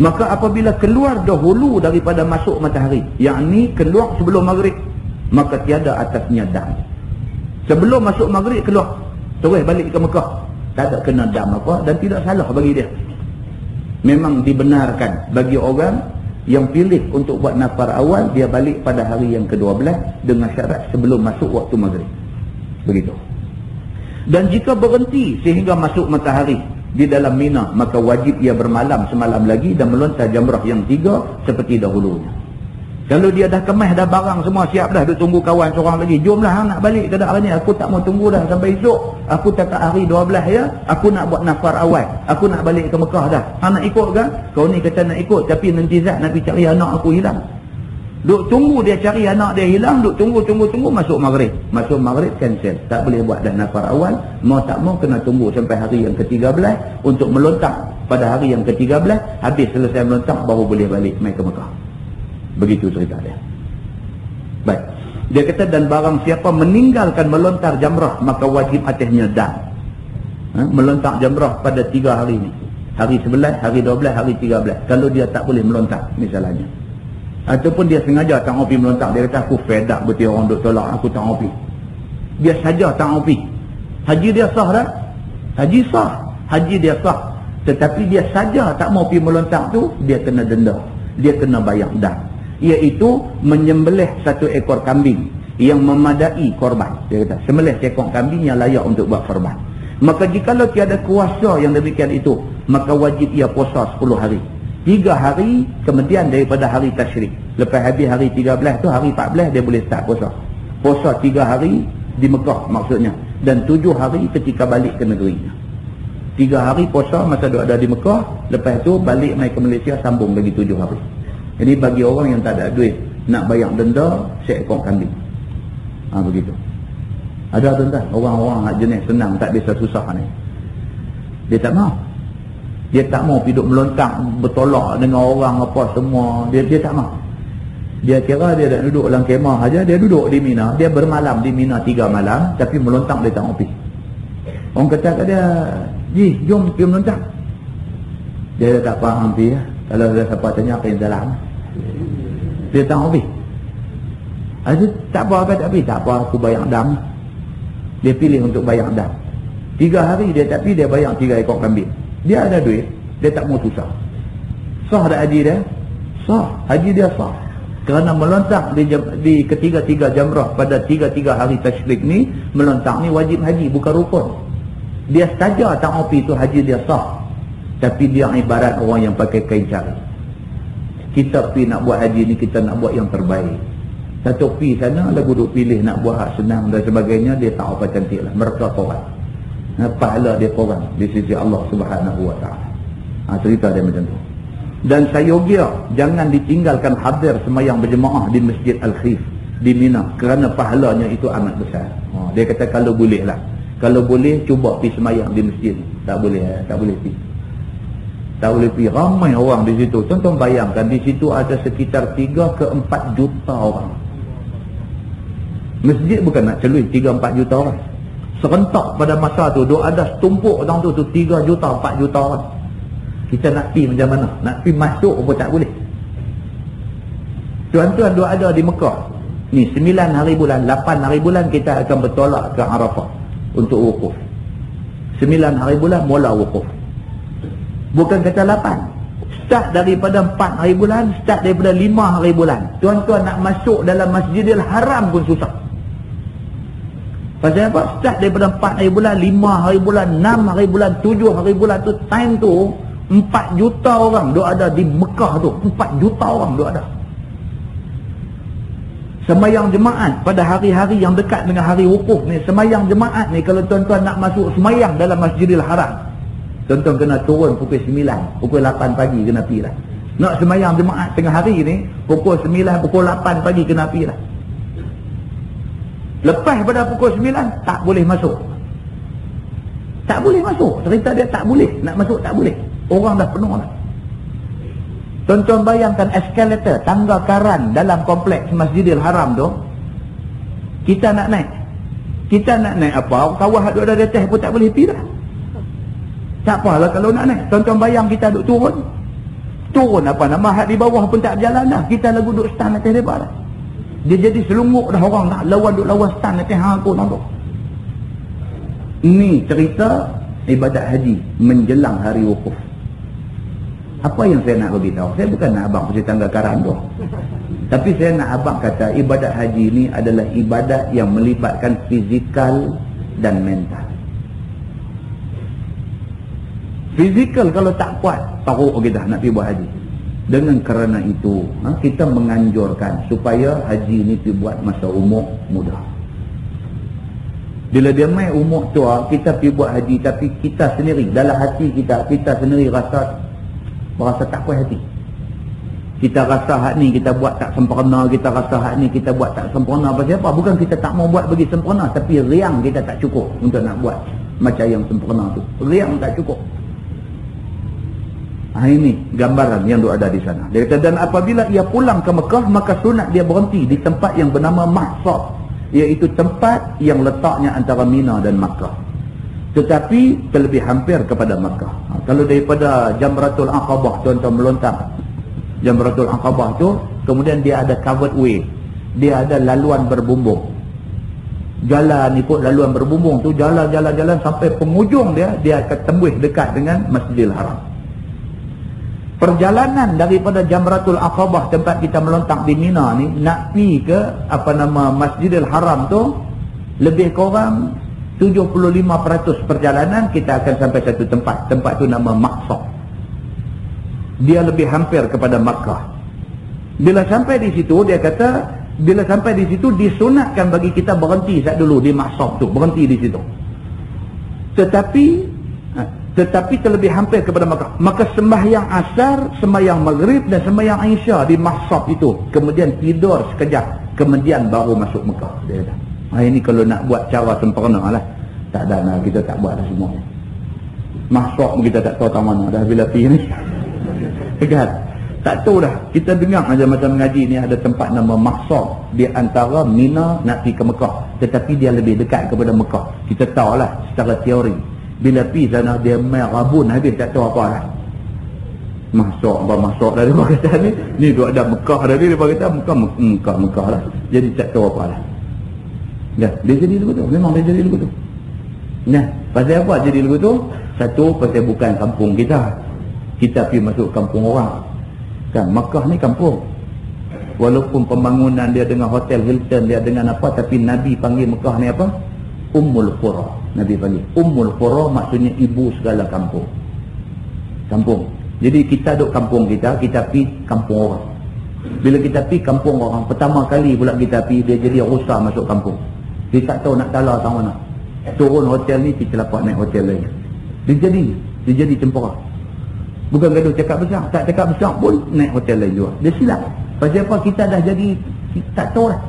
[SPEAKER 1] Maka apabila keluar dahulu daripada masuk matahari, yakni keluar sebelum maghrib, maka tiada atasnya dam. Sebelum masuk maghrib keluar, terus balik ke Mekah, tak ada kena dam apa dan tidak salah bagi dia. Memang dibenarkan bagi orang yang pilih untuk buat nafar awal, dia balik pada hari yang ke-12 dengan syarat sebelum masuk waktu maghrib. Begitu. Dan jika berhenti sehingga masuk matahari di dalam Mina, maka wajib ia bermalam semalam lagi dan melontar jamrah yang 3 seperti dahulunya. Kalau dia dah kemas dah barang semua siap dah, duk tunggu kawan seorang lagi, jomlah nak balik ke dak hari ni, aku tak mau tunggu dah sampai esok. aku tak hari 12 ya, aku nak buat nafar awal, aku nak balik ke Mekah dah. Hang nak ikut ke? Kau ni kata nak ikut, tapi nanti Zat nak pergi cari anak aku hilang. Duk tunggu dia cari anak dia hilang, duk tunggu, masuk maghrib. Masuk maghrib cancel, tak boleh buat dah nafar awal. Mau tak mau kena tunggu sampai hari yang ke-13 untuk melontak pada hari yang ke-13. Habis selesai melontak baru boleh balik mai ke Mekah. Begitu cerita dia. Baik. Dia kata, dan barang siapa meninggalkan melontar jamrah, maka wajib atasnya dam. Melontar jamrah pada 3 hari ni. Hari 11, hari 12, hari 13. Kalau dia tak boleh melontar misalnya. Ataupun dia sengaja tak mau pergi melontar. Dia kata, aku fed up betul orang duk tolak aku tak mau pergi. Dia saja tak mau pergi. Haji dia sah dah? Haji sah. Haji dia sah. Tetapi dia saja tak mau pergi melontar tu, dia kena denda. Dia kena bayar dam. Iaitu menyembelih 1 ekor kambing yang memadai korban. Dia kata sembelih seekor kambing yang layak untuk buat korban. Maka jikalau tiada kuasa yang demikian itu, maka wajib ia puasa 10 hari. 3 hari kemudian daripada hari tasyrik. Lepas habis hari 13 tu, hari 14 dia boleh start puasa. Puasa 3 hari di Mekah maksudnya, dan 7 hari ketika balik ke negerinya. 3 hari puasa masa dia ada di Mekah, lepas tu balik mai ke Malaysia, sambung lagi 7 hari. Jadi bagi orang yang tak ada duit nak bayar denda, seekor kambing. Begitu. Ada tuan-tuan, orang-orang jenis senang, tak bisa susah ni. Dia tak mau. Dia tak mau hidup melontak bertolak dengan orang apa semua. Dia tak mau. Dia kira dia dah duduk dalam kemah aja, dia duduk di Mina, dia bermalam di Mina 3 malam, tapi melontak dia tak mau pergi. Orang kata kat dia, "Ji, jom pergi melontak." Dia tak faham pergi ya. Kalau ada siapa tanya apa yang dalam, dia tak mau pergi. Tak apa ke tak pergi? Tak apa, aku bayar dam. Dia pilih untuk bayar dam. 3 hari dia tak pergi, dia bayar 3 ekor kambing. Dia ada duit, dia tak mau susah. Sah tak haji dia? Sah, haji dia sah. Kerana melontak di ketiga-tiga jamrah pada 3 hari tasyrik ni, melontak ni wajib haji, bukan rukun. Dia saja tak mau pergi tu haji dia sah. Tapi dia ibarat orang yang pakai kain cari. Kita pergi nak buat haji ni, kita nak buat yang terbaik. Satu pergi sana, lagu duk pilih nak buat hak senang dan sebagainya, dia tak apa cantik lah. Mereka korang. Pahala dia korang di sisi Allah Subhanahu Wa Ta'ala. Cerita dia macam tu. Dan sayogia, jangan ditinggalkan hadir semayang berjemaah di Masjid Al-Khif di Mina, kerana pahalanya itu amat besar. Dia kata kalau boleh lah. Kalau boleh, cuba pergi semayang di masjid. Tak boleh, tak boleh pergi. Tak boleh pergi. Ramai orang di situ. Tonton bayangkan, di situ ada sekitar 3 ke 4 juta orang. Masjid bukan nak celui 3-4 juta orang. Serentak pada masa tu, ada setumpuk orang tu 3 juta, 4 juta orang. Kita nak pergi macam mana? Nak pergi masuk pun tak boleh. Tuan-tuan dua ada di Mekah. Ni 9 hari bulan, 8 hari bulan kita akan bertolak ke Arafah untuk wukuf. 9 hari bulan mula wukuf. Bukan kata 8. Start daripada 4 hari bulan, start daripada 5 hari bulan. Tuan-tuan nak masuk dalam Masjidil Haram pun susah. Pasal apa? Start daripada 4 hari bulan, 5 hari bulan, 6 hari bulan, 7 hari bulan tu, time tu 4 juta orang duk ada di Mekah tu. 4 juta orang duk ada. Semayang jemaat pada hari-hari yang dekat dengan hari wukuf ni, semayang jemaat ni, kalau tuan-tuan nak masuk semayang dalam Masjidil Haram, tuan-tuan kena turun pukul 9, pukul 8 pagi kena pergi lah. Nak semayang jemaat tengah hari ni, pukul 9, pukul 8 pagi kena pergi lah. Lepas pada pukul 9, tak boleh masuk. Tak boleh masuk. Cerita dia tak boleh. Nak masuk tak boleh. Orang dah penuh lah. Tuan-tuan bayangkan eskalator, tangga karan dalam kompleks Masjidil Haram tu, kita nak naik. Kita nak naik apa? Kawah ada di atas pun tak boleh pergi dah. Tak apalah kalau nak naik. Tuan-tuan bayang kita duduk turun. Turun apa nama, hak di bawah pun tak berjalan dah. Kita lagu duduk stand atas depan dah. Dia jadi selunguk dah, orang nak lawan stand atas hang aku nampak. Ini cerita ibadat haji menjelang hari wukuf. Apa yang saya nak beritahu? Saya bukan nak abang pasal tangga karan tu. Tapi saya nak abang kata ibadat haji ini adalah ibadat yang melibatkan fizikal dan mental. Fizikal kalau tak kuat, teruk kita nak pergi buat haji. Dengan kerana itu, kita menganjurkan supaya haji ini dibuat masa umur muda. Bila dia mai umur tua, kita pergi buat haji, tapi kita sendiri, dalam hati kita sendiri rasa tak puas hati. Kita rasa hak ni kita buat tak sempurna, kita rasa hak ni kita buat tak sempurna. Pasal apa? Bukan kita tak mau buat bagi sempurna, tapi riang kita tak cukup untuk nak buat macam yang sempurna tu. Riang tak cukup. Ini gambaran yang ada di sana. Dia kata, dan apabila ia pulang ke Mekah, maka sunat dia berhenti di tempat yang bernama Mahsab, iaitu tempat yang letaknya antara Mina dan Makkah, tetapi terlebih hampir kepada Makkah. Kalau daripada Jamratul Aqabah, tuan-tuan melontar Jamratul Aqabah tu, kemudian dia ada covered way, dia ada laluan berbumbung. Jalan ikut laluan berbumbung tu, jalan sampai penghujung dia akan tembus dekat dengan Masjidil Haram. Perjalanan daripada Jamratul Aqabah tempat kita melontak di Mina ni nak pi ke Masjidil Haram tu, lebih kurang 75% perjalanan kita akan sampai satu tempat tu nama Maqsad. Dia lebih hampir kepada Makkah. Bila sampai di situ, dia kata, bila sampai di situ disunatkan bagi kita berhenti sat dulu di Maqsad tu, berhenti di situ. Tetapi terlebih hampir kepada Makkah. Maka sembahyang asar, sembahyang maghrib dan sembahyang isya di Mahsab itu. Kemudian tidur sekejap. Kemudian baru masuk Mekah. Dia kata, ini kalau nak buat cara sempurna lah. Tak ada lah, kita tak buat dah semua. Mahsab kita tak tahu tak mana dah bila pergi ni. Dekat. Tak tahu dah. Kita dengar aja macam mengaji ni ada tempat nama Mahsab. Di antara Mina nak pergi ke Mekah. Tetapi dia lebih dekat kepada Mekah. Kita tahu lah secara teori. Bila pergi sana dia main rabun habis tak tahu apa lah. Masuk dah dia kata ni. Ni duk ada Mekah dah dia kata Mekah lah. Jadi tak tahu apa lah. Ya, dia jadi lagu tu. Memang dia jadi lagu tu. Nah, pasal apa jadi lagu tu? Satu, pasal bukan kampung kita. Kita pergi masuk kampung orang. Kan Mekah ni kampung. Walaupun pembangunan dia dengan hotel Hilton, dia dengan apa, tapi Nabi panggil Mekah ni apa? Ummul Qura. Nabi panggil Ummul Qura, maksudnya ibu segala kampung. Kampung. Jadi kita duduk kampung kita pergi kampung orang. Bila kita pergi kampung orang, pertama kali pula kita pergi, dia jadi rusak masuk kampung. Dia tak tahu nak kalah sama mana. Turun hotel ni, kita lapak naik hotel lain. Dia jadi cempera. Bukan gaduh cakap besar, tak cakap besar pun naik hotel lain juga. Dia silap. Pasal apa? Kita dah jadi, tak tahu lah.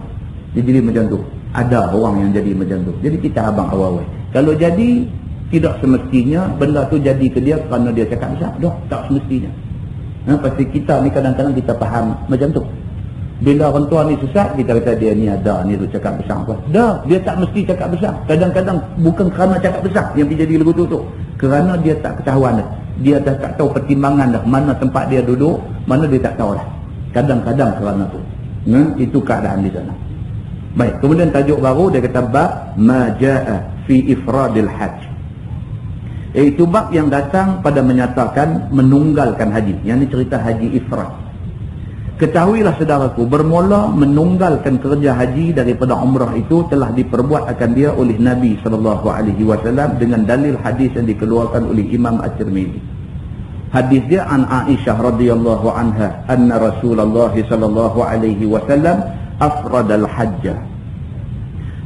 [SPEAKER 1] Dia jadi macam tu. Ada orang yang jadi macam tu. Jadi kita abang awal-awal. Kalau jadi, tidak semestinya benda tu jadi ke dia kerana dia cakap besar. Dah, tak semestinya. Pasti kita ni kadang-kadang kita faham macam tu. Bila orang tua ni sesat, kita kata dia ni ada ni tu cakap besar apa. Dah, dia tak mesti cakap besar. Kadang-kadang bukan kerana cakap besar yang dia jadi lagu tu. Kerana dia tak ketahuan dah. Dia dah tak tahu pertimbangan dah. Mana tempat dia duduk, mana dia tak tahu dah. Kadang-kadang kerana tu. Itu keadaan di sana. Baik, kemudian tajuk baru dia kata bab ma jaa fi ifradil hajj. Iaitu bab yang datang pada menyatakan menunggalkan haji. Yang ini cerita haji ifrad. Ketahuilah saudaraku, bermula menunggalkan kerja haji daripada umrah itu telah diperbuat akan dia oleh Nabi SAW dengan dalil hadis yang dikeluarkan oleh Imam At-Tirmidzi. Hadis dia an Aisyah radhiyallahu anha anna Rasulullah sallallahu alaihi wasallam afradal hajjah.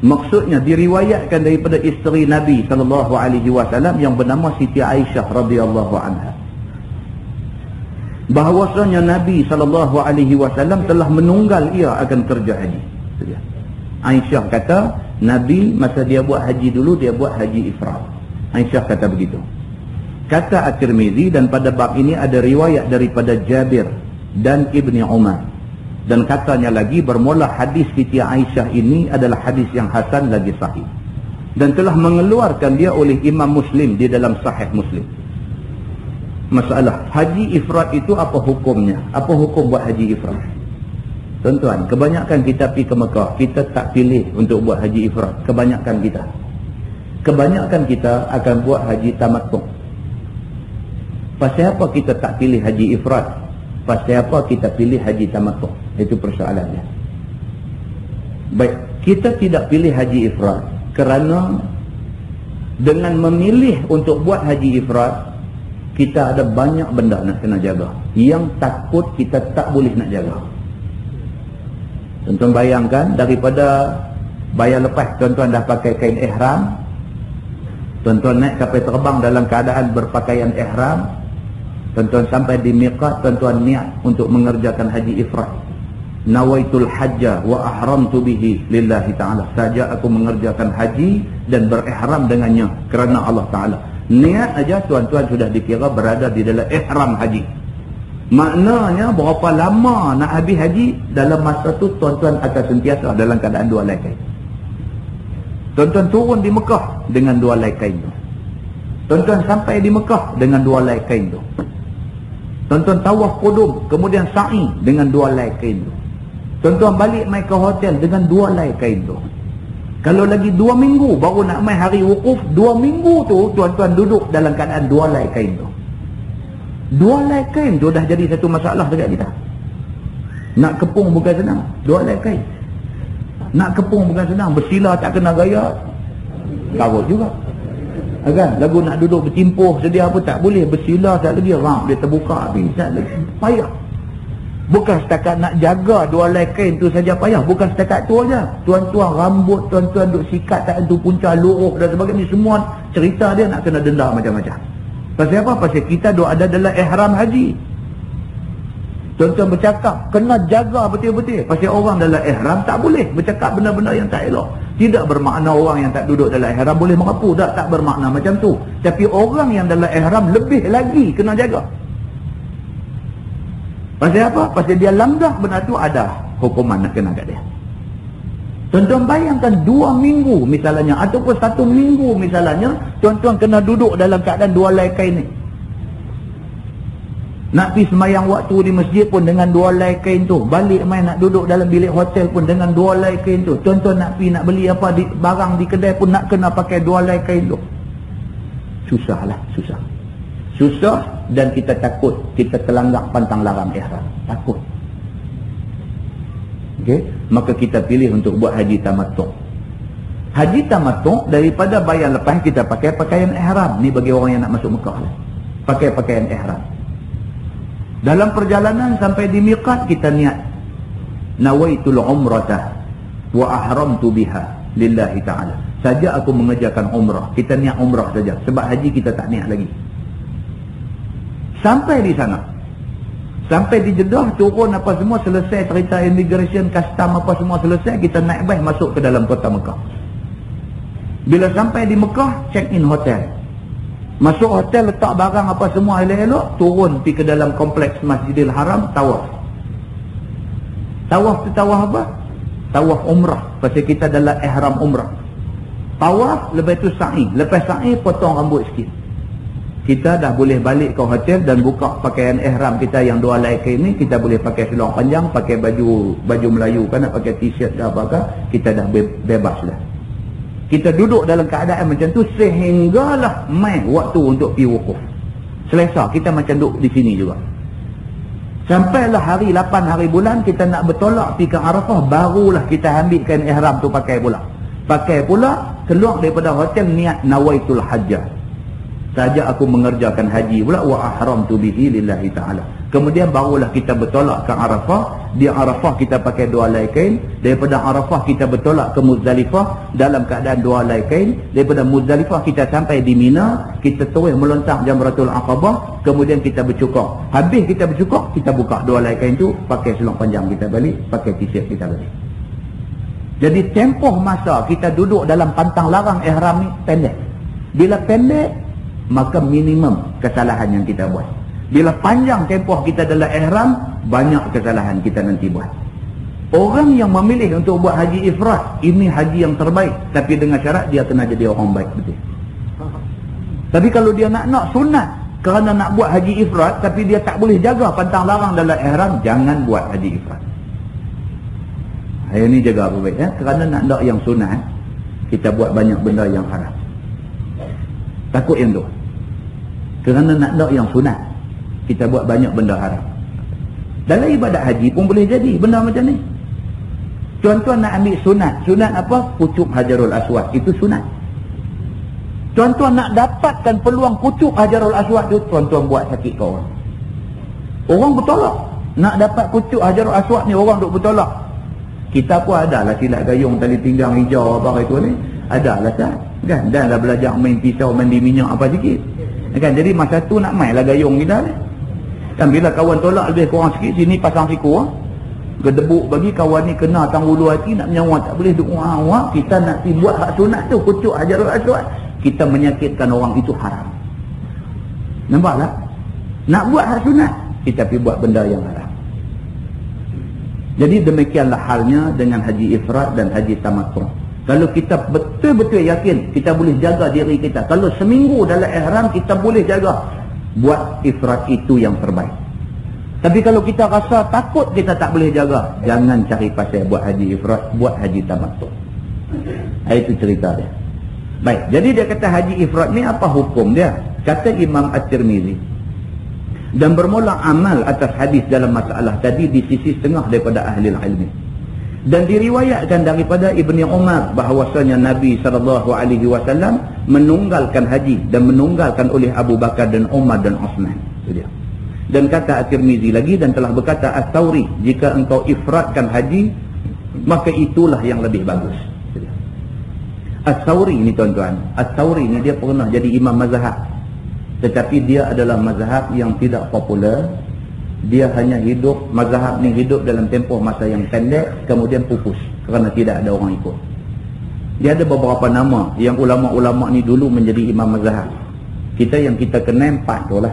[SPEAKER 1] Maksudnya diriwayatkan daripada isteri Nabi sallallahu alaihi wasallam yang bernama Siti Aisyah radhiyallahu anha, bahawasanya Nabi sallallahu alaihi wasallam telah menunggal ia akan kerja haji. Aisyah kata Nabi masa dia buat haji dulu, dia buat haji ifrad. Aisyah kata begitu. Kata At-Tirmidzi, dan pada bab ini ada riwayat daripada Jabir dan Ibni Umar. Dan katanya lagi, bermula hadis Siti Aisyah ini adalah hadis yang hasan lagi sahih. Dan telah mengeluarkan dia oleh Imam Muslim di dalam Sahih Muslim. Masalah, haji ifrad itu apa hukumnya? Apa hukum buat haji ifrad? Tuan-tuan, kebanyakan kita pergi ke Mekah, kita tak pilih untuk buat haji ifrad. Kebanyakan kita akan buat haji tamattu'. Pasal apa kita tak pilih haji ifrad? Pasal apa kita pilih haji tamattu'? Itu persoalannya. Baik, kita tidak pilih haji ifrad kerana dengan memilih untuk buat haji ifrad, kita ada banyak benda nak kena jaga yang takut kita tak boleh nak jaga. Tuan-tuan bayangkan, daripada bayar lepas tuan-tuan dah pakai kain ihram, tuan-tuan naik kapal terbang dalam keadaan berpakaian ihram, tuan-tuan sampai di miqat, tuan-tuan niat untuk mengerjakan haji ifrad. Nawaitul hajja wa ahramtu bihi lillahi ta'ala. Saja aku mengerjakan haji dan berihram dengannya kerana Allah Ta'ala. Niat aja tuan-tuan sudah dikira berada di dalam ihram haji. Maknanya berapa lama nak habis haji, dalam masa tu tuan-tuan akan sentiasa dalam keadaan dua helai kain. Tuan-tuan turun di Mekah dengan dua helai kain tu. Tuan-tuan sampai di Mekah dengan dua helai kain tu. Tuan-tuan tawaf qudum, kemudian sa'i dengan dua helai kain tu. Tuan-tuan balik mai ke hotel dengan dua helai kain tu. Kalau lagi 2 minggu baru nak mai hari wukuf, 2 minggu tu tuan-tuan duduk dalam keadaan dua helai kain tu. Dua helai kain tu dah jadi satu masalah dekat kita. Nak kepung bukan senang, dua helai kain. Nak kepung bukan senang, bersila tak kena gaya, karut juga. Kan? Lagu nak duduk bertimpuh sedia apa tak boleh, bersila tak lagi, ram dia terbuka habis, tak lagi, payah. Bukan setakat nak jaga dua helai kain tu saja payah, bukan setakat tu aja. Tuan-tuan rambut, tuan-tuan duk sikat tak tentu punca, luruh dan sebagainya, semua cerita dia nak kena denda macam-macam. Pasal apa? Pasal kita duk ada dalam ihram haji. Tuan-tuan bercakap kena jaga betul-betul. Pasal orang dalam ihram tak boleh bercakap benda-benda yang tak elok. Tidak bermakna orang yang tak duduk dalam ihram boleh merapu, tak bermakna macam tu. Tapi orang yang dalam ihram lebih lagi kena jaga. Pasal apa? Pasal dia langgar benda tu, ada hukuman nak kena kat dia. Tuan-tuan bayangkan 2 minggu misalnya, ataupun 1 minggu misalnya, tuan-tuan kena duduk dalam keadaan dua helai kain ni. Nak pergi semayang waktu di masjid pun dengan dua helai kain tu. Balik main nak duduk dalam bilik hotel pun dengan dua helai kain tu. Tuan-tuan nak pergi nak beli apa di, barang di kedai pun nak kena pakai dua helai kain tu. Susahlah, susah. Susah dan kita takut kita terlanggar pantang larang ihram. Takut. Okey, maka kita pilih untuk buat haji tamattu'. Haji tamattu' daripada bayar lepas kita pakai pakaian ihram. Ni bagi orang yang nak masuk Mekah lah. Pakai pakaian ihram. Dalam perjalanan sampai di miqat kita niat nawaitul umrata wa ahramtu biha lillahi ta'ala. Saja aku mengerjakan umrah. Kita niat umrah saja. Sebab haji kita tak niat lagi. Sampai di sana, sampai di Jeddah, turun apa semua, selesai cerita immigration, custom apa semua selesai, kita naik bas masuk ke dalam kota Mekah. Bila sampai di Mekah, check in hotel. Masuk hotel, letak barang apa semua elok-elok, turun pergi ke dalam kompleks Masjidil Haram, tawaf. Tawaf tu tawaf apa? Tawaf umrah. Pasal kita dalam ihram umrah. Tawaf, lepas tu sa'i. Lepas sa'i, potong rambut sikit. Kita dah boleh balik ke hotel dan buka pakaian ihram kita yang dua helai kain ni. Kita boleh pakai seluar panjang, pakai baju Melayu kan, nak pakai t-shirt ke apakah, kita dah bebas dah. Kita duduk dalam keadaan macam tu sehinggalah mai waktu untuk pergi wukuf. Selesa, kita macam duduk di sini juga. Sampailah hari 8 hari bulan kita nak bertolak pergi ke Arafah, barulah kita ambil kain ihram tu pakai pula. Pakai pula, keluar daripada hotel niat nawaitul hajjah. Saja aku mengerjakan haji pula, wa ahramtu bihi lillahi ta'ala. Kemudian barulah kita bertolak ke Arafah. Di Arafah kita pakai dua helai kain. Daripada Arafah kita bertolak ke Muzdalifah dalam keadaan dua helai kain. Daripada Muzdalifah kita sampai di Mina, kita terus melontar Jamratul Aqabah, kemudian kita bercukur. Habis kita bercukur, kita buka dua helai kain tu, pakai seluar panjang kita balik, pakai t-shirt kita balik. Jadi tempoh masa kita duduk dalam pantang larang ihram ni pendek. Bila pendek, maka minimum kesalahan yang kita buat. Bila panjang tempoh kita dalam ihram, banyak kesalahan kita nanti buat. Orang yang memilih untuk buat haji ifrad, ini haji yang terbaik, tapi dengan syarat dia kena jadi orang baik betul. Tapi kalau dia nak sunat kerana nak buat haji ifrad, tapi dia tak boleh jaga pantang larang dalam ihram, jangan buat haji ifrad. Hari ni jaga apa baik ya? Kerana nak yang sunat, kita buat banyak benda yang haram. Takut yang tu. Kerana nak yang sunat, kita buat banyak benda haram. Dalam ibadat haji pun boleh jadi benda macam ni. Tuan-tuan nak ambil sunat. Sunat apa? Pucuk Hajarul Aswad. Itu sunat. Tuan-tuan nak dapatkan peluang pucuk Hajarul Aswad tu, tuan-tuan buat sakit ke orang. Orang bertolak. Nak dapat pucuk Hajarul Aswad ni, orang duk bertolak. Kita pun ada lah silat gayung tali pinggang hijau apa itu ni. Ada lah tak? Kan? Dan dah belajar main pisau, mandi minyak apa sikit. Kan? Jadi masa tu nak main lah gayung kita ni. Kan bila kawan tolak lebih kurang sikit, sini pasang siku. Gedebuk bagi kawan ni kena tanggulu hati nak menyawa tak boleh duk wah kita nak pergi buat hak sunat tu kucuk Hajarul Aswad, kita menyakitkan orang itu haram. Nampak tak? Nak buat hak sunat kita pergi buat benda yang haram. Jadi demikianlah halnya dengan haji ifrat dan haji tamattu'. Kalau kita betul-betul yakin kita boleh jaga diri kita, kalau seminggu dalam ihram kita boleh jaga, buat ifrat itu yang terbaik. Tapi kalau kita rasa takut kita tak boleh jaga, jangan cari pasal buat haji ifrat, buat haji tamattu'. Itu cerita dia. Baik, jadi dia kata haji ifrat ni apa hukum dia? Kata Imam At-Tirmizi, dan bermula amal atas hadis dalam masalah tadi di sisi setengah daripada ahli ilmi. Dan diriwayatkan daripada Ibni Umar bahawasanya Nabi SAW menunggalkan haji dan menunggalkan oleh Abu Bakar dan Umar dan Osman. Itu dia. Dan kata At-Tirmizi lagi, dan telah berkata As-Sawri, jika engkau ifratkan haji maka itulah yang lebih bagus. As-Sawri ni tuan-tuan, As-Sawri ni dia pernah jadi imam mazhab, tetapi dia adalah mazhab yang tidak popular. Dia hanya hidup, mazhab ni hidup dalam tempoh masa yang pendek, kemudian pupus kerana tidak ada orang ikut. Dia ada beberapa nama yang ulama-ulama ni dulu menjadi imam mazhab. Yang kita kenal 4 tu lah.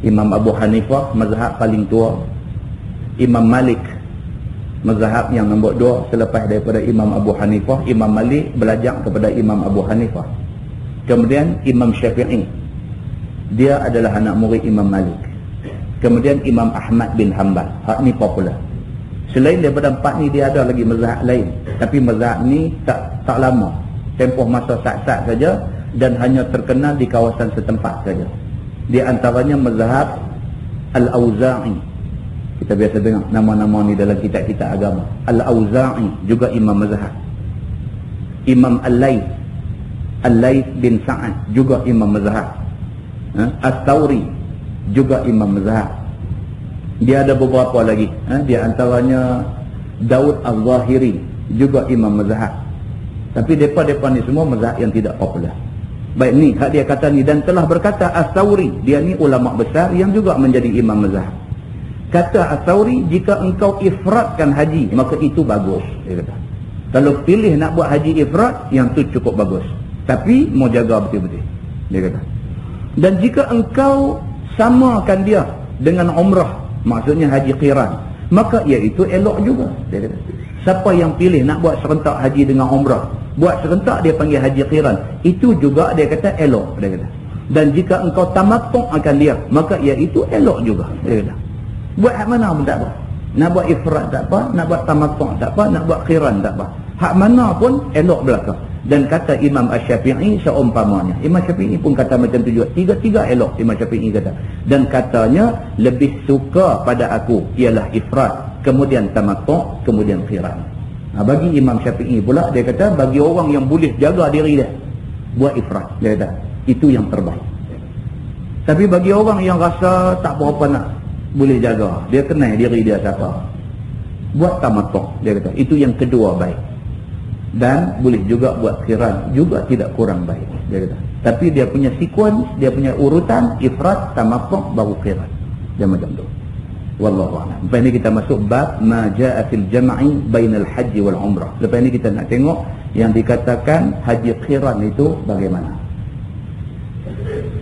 [SPEAKER 1] Imam Abu Hanifah, mazhab paling tua. Imam Malik, mazhab yang nombor 2 selepas daripada Imam Abu Hanifah. Imam Malik belajar kepada Imam Abu Hanifah. Kemudian Imam Syafi'i, dia adalah anak murid Imam Malik. Kemudian Imam Ahmad bin Hanbal. Hak ni popular. Selain daripada 4 ni dia ada lagi mazhab lain, tapi mazhab ni tak lama, tempoh masa sat-sat saja, dan hanya terkenal di kawasan setempat saja. Di antaranya mazhab Al-Auza'i. Kita biasa dengar nama-nama ni dalam kitab-kitab agama. Al-Auza'i juga imam mazhab. Imam Al-Layth bin Sa'ad juga imam mazhab. As-Sawri juga imam mazhab. Dia ada beberapa lagi. Di antaranya Daud Al-Zahiri juga imam mazhab. Tapi mereka ni semua mazhab yang tidak popular. Baik, ni hak dia kata ni, dan telah berkata As-Sawri, dia ni ulama besar yang juga menjadi imam mazhab. Kata As-Sawri, jika engkau ifratkan haji maka itu bagus, dia kata. Kalau pilih nak buat haji ifrat, yang tu cukup bagus, tapi mau jaga betul-betul, dia kata. Dan jika engkau samakan dia dengan umrah, maksudnya haji qiran, maka iaitu elok juga, dia kata. Siapa yang pilih nak buat serentak haji dengan umrah, buat serentak dia panggil haji qiran, itu juga dia kata elok, dia kata. Dan jika engkau tamattu' akan dia, maka iaitu elok juga, dia kata. Buat hak mana pun tak apa. Nak buat ifrat tak apa, nak buat tamattu' tak apa, nak buat qiran tak apa. Hak mana pun elok belaka. Dan kata Imam Asy-Syafi'i seumpamanya. Imam Syafi'i pun kata macam tu juga. Tiga-tiga elok, Imam Syafi'i kata. Dan katanya lebih suka pada aku ialah ifrat, kemudian tamattu', kemudian qiran. Bagi Imam Syafi'i pula, dia kata bagi orang yang boleh jaga diri dia, buat ifrat, dia kata itu yang terbaik. Tapi bagi orang yang rasa tak berapa nak boleh jaga, dia kenal diri dia siapa, buat tamattu', dia kata itu yang kedua baik. Dan boleh juga buat qiran, juga tidak kurang baik, dia kata. Tapi dia punya sequence, dia punya urutan, ifrat, tamattu', baru qiran. Dia macam tu. Wallahu a'lam. Lepas ni kita masuk bab ma jaa fil jam'i bainal haji wal umrah. Lepas ni kita nak tengok yang dikatakan haji qiran itu bagaimana.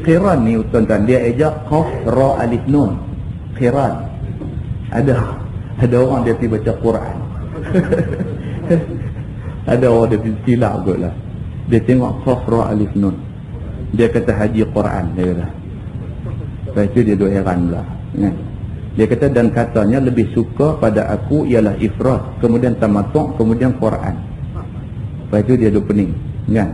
[SPEAKER 1] Qiran ni tuan-tuan, dia ejak qaf ra alif nun. Qiran. Ada orang dia pergi baca Quran. Ada orang dia pergi silap kot lah. Dia tengok qaf ra alif nun, dia kata haji Quran, dia kata. Lepas itu dia duk heran pula, kan? Dia kata dan katanya lebih suka pada aku ialah ifrat, kemudian tamattu', kemudian Quran. Lepas itu dia duk pening, kan?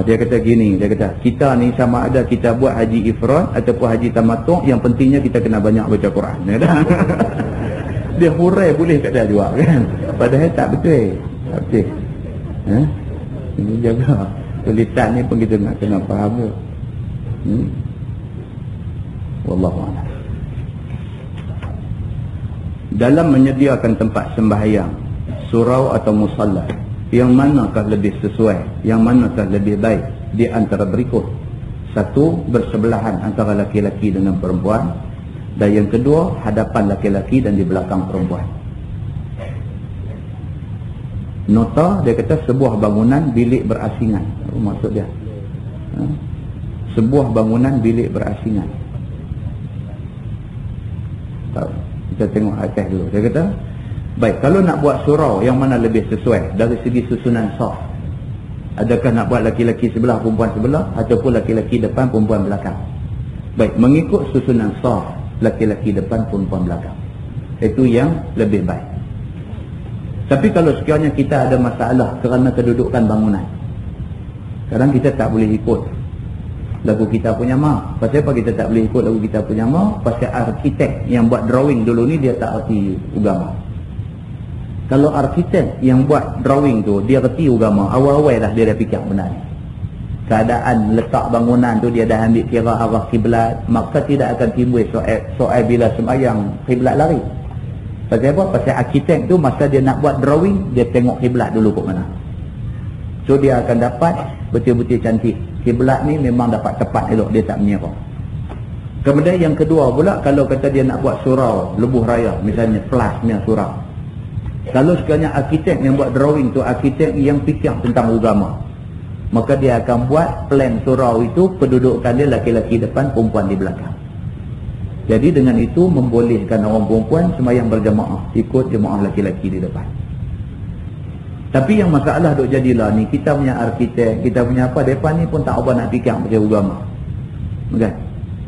[SPEAKER 1] Dia kata gini, dia kata kita ni sama ada kita buat haji ifrat ataupun haji tamattu', yang pentingnya kita kena banyak baca Quran, dia kata. Dia hurai boleh kat dia juga, kan? Padahal tak betul, tak betul. Ini jaga tulisan ni pun kita nak kena faham ke. Wallahu a'lam.
[SPEAKER 2] dalam menyediakan tempat sembahyang, surau atau musalla, yang manakah lebih sesuai, yang manakah lebih baik di antara berikut? Satu, bersebelahan antara laki-laki dengan perempuan, dan yang kedua, hadapan laki-laki dan di belakang perempuan. Nota, dia kata sebuah bangunan bilik berasingan. Apa maksud dia? Sebuah bangunan bilik berasingan. Kita tengok atas dulu. Dia kata, baik, kalau nak buat surau, yang mana lebih sesuai dari segi susunan saf? Adakah nak buat laki-laki sebelah, perempuan sebelah, ataupun laki-laki depan, perempuan belakang? Baik, mengikut susunan saf, laki-laki depan, perempuan belakang. Itu yang lebih baik. Tapi kalau sekiranya kita ada masalah kerana kedudukan bangunan, kadang kita tak boleh ikut lagu kita punya mak. Pasal apa kita tak boleh ikut lagu kita punya mak? Pasal arkitek yang buat drawing dulu ni dia tak erti agama. Kalau arkitek yang buat drawing tu dia erti agama, awal-awal dah dia dah fikir benar. Keadaan letak bangunan tu dia dah ambil kira arah kiblat, maka tidak akan timbul soal bila sembahyang kiblat lari. Pasal apa? Pasal arkitek tu masa dia nak buat drawing, dia tengok kiblat dulu kat mana. So dia akan dapat betul-betul cantik. Kiblat ni memang dapat tepat elok, dia tak menyerah. Kemudian yang kedua pula, kalau kata dia nak buat surau lebuh raya, misalnya plasnya surau. Kalau sekiranya arkitek yang buat drawing tu arkitek yang fikir tentang agama, maka dia akan buat plan surau itu kedudukan dia laki-laki depan, perempuan di belakang. Jadi dengan itu membolehkan orang perempuan sembahyang berjamaah, ikut jemaah laki-laki di depan. Tapi yang masalah duk jadilah ni, kita punya arkitek, kita punya apa, depan ni pun tak apa nak fikir pasal agama. Kan?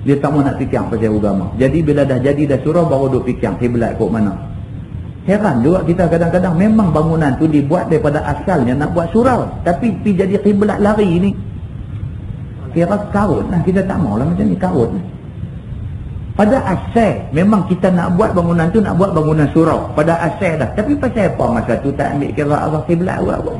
[SPEAKER 2] Dia tak mau nak fikir pasal agama. Jadi bila dah jadi dah surau baru duk fikir kiblat kok mana. Heran juga kita kadang-kadang, memang bangunan tu dibuat daripada asalnya nak buat surau, tapi jadi kiblat lari ni. Kira karut lah, kita tak maulah macam ni, karut ni. Pada asal memang kita nak buat bangunan tu, nak buat bangunan surau pada asal dah. Tapi pasal apa masa tu tak ambil kira arah kiblat apa?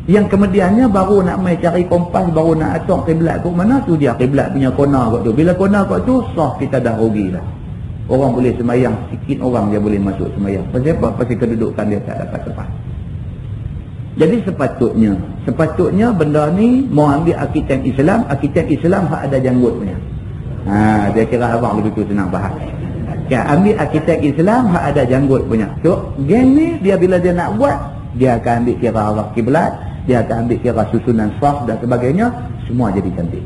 [SPEAKER 2] Yang kemudiannya baru nak mai cari kompas, baru nak atur kiblat ke mana, tu dia kiblat punya kona kat tu. Bila kona kat tu, sah kita dah rugi dah. Orang boleh sembahyang, sikit orang dia boleh masuk sembahyang. Pasal apa? Pasal kedudukan dia tak dapat tepat. Jadi sepatutnya benda ni mau ambil arkitek Islam hak ada janggut punya. Dia kira abang lebih tu senang faham. Ya, ambil arkitek Islam hak ada janggut punya. So, geng ni dia bila dia nak buat, dia akan ambil kira arah kiblat, dia akan ambil kira susunan saf dan sebagainya, semua jadi cantik.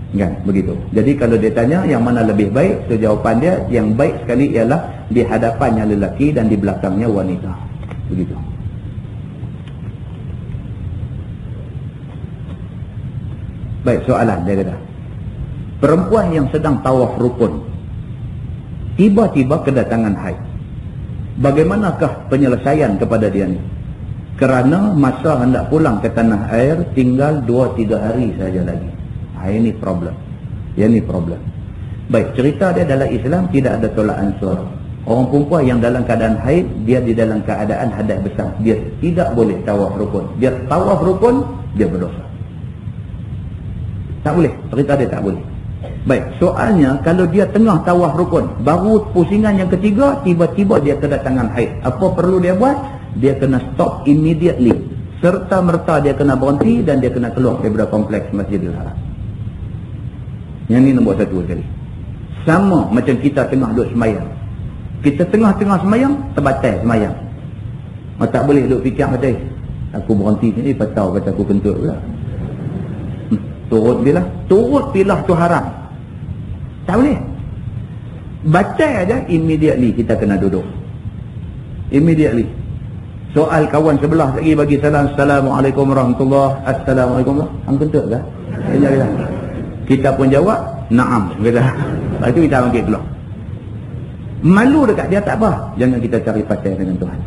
[SPEAKER 2] Kan, begitu. Jadi kalau dia tanya yang mana lebih baik, so jawapan dia yang baik sekali ialah di hadapannya lelaki dan di belakangnya wanita. Begitu. Baik, soalan dia kata, perempuan yang sedang tawaf rukun tiba-tiba kedatangan haid, bagaimanakah penyelesaian kepada dia ni? Kerana masa hendak pulang ke tanah air tinggal 2-3 hari saja lagi. Ini problem. Ini problem. Baik, cerita dia dalam Islam tidak ada tolak ansur. Orang perempuan yang dalam keadaan haid, dia di dalam keadaan hadas besar, dia tidak boleh tawaf rukun. Dia tawaf rukun, dia berdosa. Tak boleh, cerita dia tak boleh. Baik, soalnya kalau dia tengah tawaf rukun, baru pusingan yang ketiga, tiba-tiba dia kedatangan haid. Apa perlu dia buat? Dia kena stop immediately. Serta merta dia kena berhenti dan dia kena keluar daripada kompleks Masjidil Haram. Yang ni nombor satu sekali. Sama macam kita tengah duduk semayang. Kita tengah-tengah semayang, terbatal semayang. Tak boleh duduk fikir macam aku berhenti sini, patau kata aku kentut pula. Turut pilah tu haram. Tak boleh. Baca aja immediately kita kena duduk. Immediately. Soal kawan sebelah lagi bagi salam, Assalamualaikum warahmatullahi wabarakatuh. Assalamualaikum. Hang kentut ke? Kita pun jawab, na'am. Lepas itu kita panggil keluar. Malu dekat dia tak apa. Jangan kita cari pasal dengan Tuhan.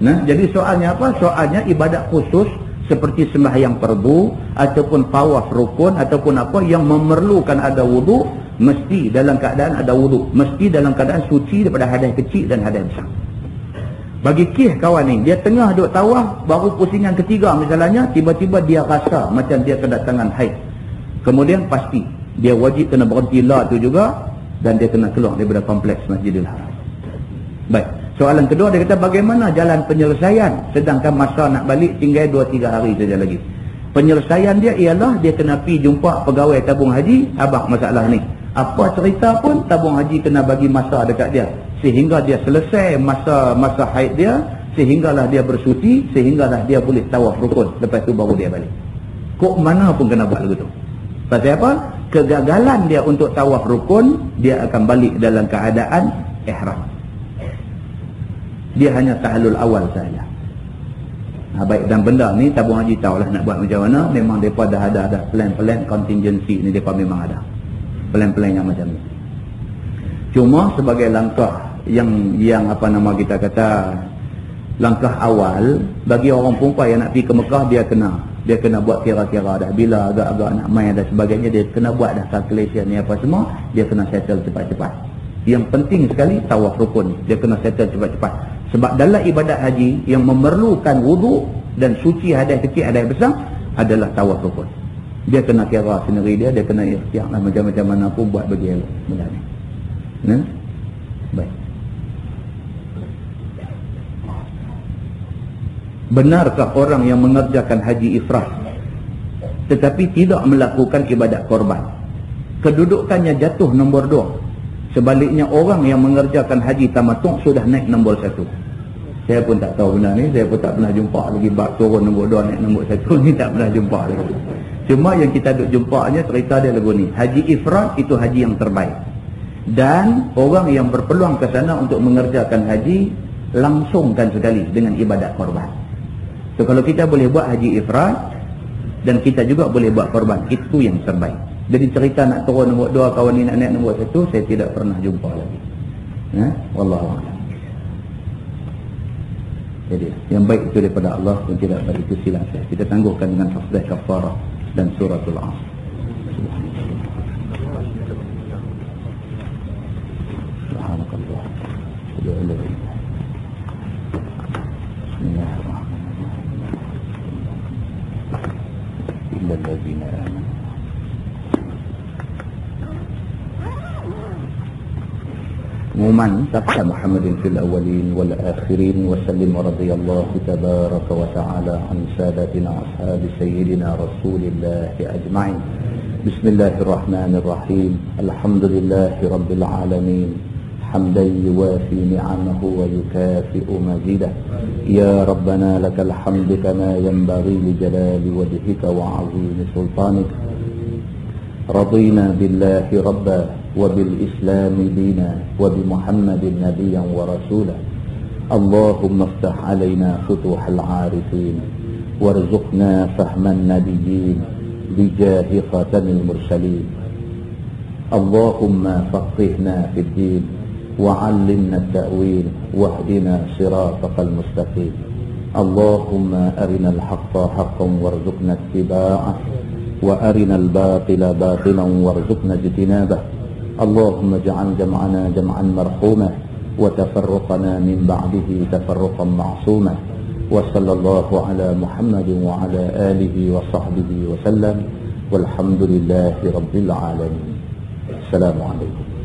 [SPEAKER 2] Nah, jadi soalnya apa? Soalnya ibadat khusus seperti sembahyang fardu ataupun tawaf rukun ataupun apa yang memerlukan ada wudu, mesti dalam keadaan ada wudu, mesti dalam keadaan suci daripada hadas kecil dan hadas besar. Bagi kih kawan ni, dia tengah duk tawaf, baru pusingan ketiga misalnya, tiba-tiba dia rasa macam dia kedatangan haid. Kemudian pasti dia wajib kena berhenti lah tu juga, dan dia kena keluar daripada kompleks Masjidil Haram. Baik, soalan kedua dia kata bagaimana jalan penyelesaian sedangkan masa nak balik tinggal 2-3 hari saja lagi. Penyelesaian dia ialah dia kena pergi jumpa pegawai tabung haji, abang masalah ni. Apa cerita pun tabung haji kena bagi masa dekat dia sehingga dia selesai masa haid dia, sehinggalah dia bersuci, sehinggalah dia boleh tawaf rukun, lepas tu baru dia balik. Kok mana pun kena buat begitu. Pasal apa? Kegagalan dia untuk tawaf rukun, dia akan balik dalam keadaan ihram. Dia hanya tahlul awal saja. Baik, dan benda ni tabung haji tahulah nak buat macam mana. Memang mereka dah ada plan-plan contingency ni, mereka memang ada plan-plan yang macam ni. Cuma sebagai langkah yang apa nama kita kata, langkah awal bagi orang perempuan yang nak pergi ke Mekah, dia kena buat kira-kira dah bila agak-agak nak main dan sebagainya, dia kena buat dah calculation ni apa semua, dia kena settle cepat-cepat. Yang penting sekali tawaf rukun, dia kena settle cepat-cepat. Sebab dalam ibadat haji yang memerlukan wudu dan suci hadas kecil hadas besar adalah tawaf rukun. Dia kena kira sendiri dia kena ikhtiar lah macam-macam mana pun buat bagi elok benda ni. Nah? Baik. Benarkah orang yang mengerjakan haji ifrad tetapi tidak melakukan ibadat korban, kedudukannya jatuh nombor 2? Sebaliknya orang yang mengerjakan haji tamattu' sudah naik nombor 1. Saya pun tak tahu benda ni, saya pun tak pernah jumpa lagi bab turun nombor 2 naik nombor 1 ni, tak pernah jumpa lagi. Cuma yang kita duk jumpanya cerita dia lagu ni, haji ifrad itu haji yang terbaik. Dan orang yang berpeluang ke sana untuk mengerjakan haji, langsungkan sekali dengan ibadat korban. So kalau kita boleh buat haji ifrad dan kita juga boleh buat korban, itu yang terbaik. Jadi cerita nak turun nombor 2, kawan ni nak naik nombor 1, saya tidak pernah jumpa lagi. Wallahu a'lam. Jadi yang baik itu daripada Allah, yang tidak baik itu silap saya. Kita tangguhkan dengan tasbih kafarah dan suratul Asr. Subhanakallah. إلا الذين آمنوا عموما تقى محمد في الأولين والآخرين وسلم ورضي الله تبارك وتعالى عن سادتنا أصحاب سيدنا رسول الله أجمعين. بسم الله الرحمن الرحيم. الحمد لله رب العالمين حمدا يوافي نعمه ويكافئ مزيده. يا ربنا لك الحمد كما ينبغي لجلال وجهك وعظيم سلطانك. رضينا بالله ربا وبالإسلام دينا وبمحمد نبيا ورسولا. اللهم افتح علينا فتوح العارفين وارزقنا فهم النبيين بجاه خاتم المرسلين. اللهم فقهنا في الدين وعلمنا التأويل واهدنا صراطك المستقيم. اللهم أرنا الحق حقا وارزقنا اتباعه وأرنا الباطل باطلا وارزقنا اجتنابه. اللهم اجعل جمعنا جمعا مرحوما وتفرقنا من بعده تفرقا معصوما. وصلى الله على محمد وعلى آله وصحبه وسلم والحمد لله رب العالمين. السلام عليكم.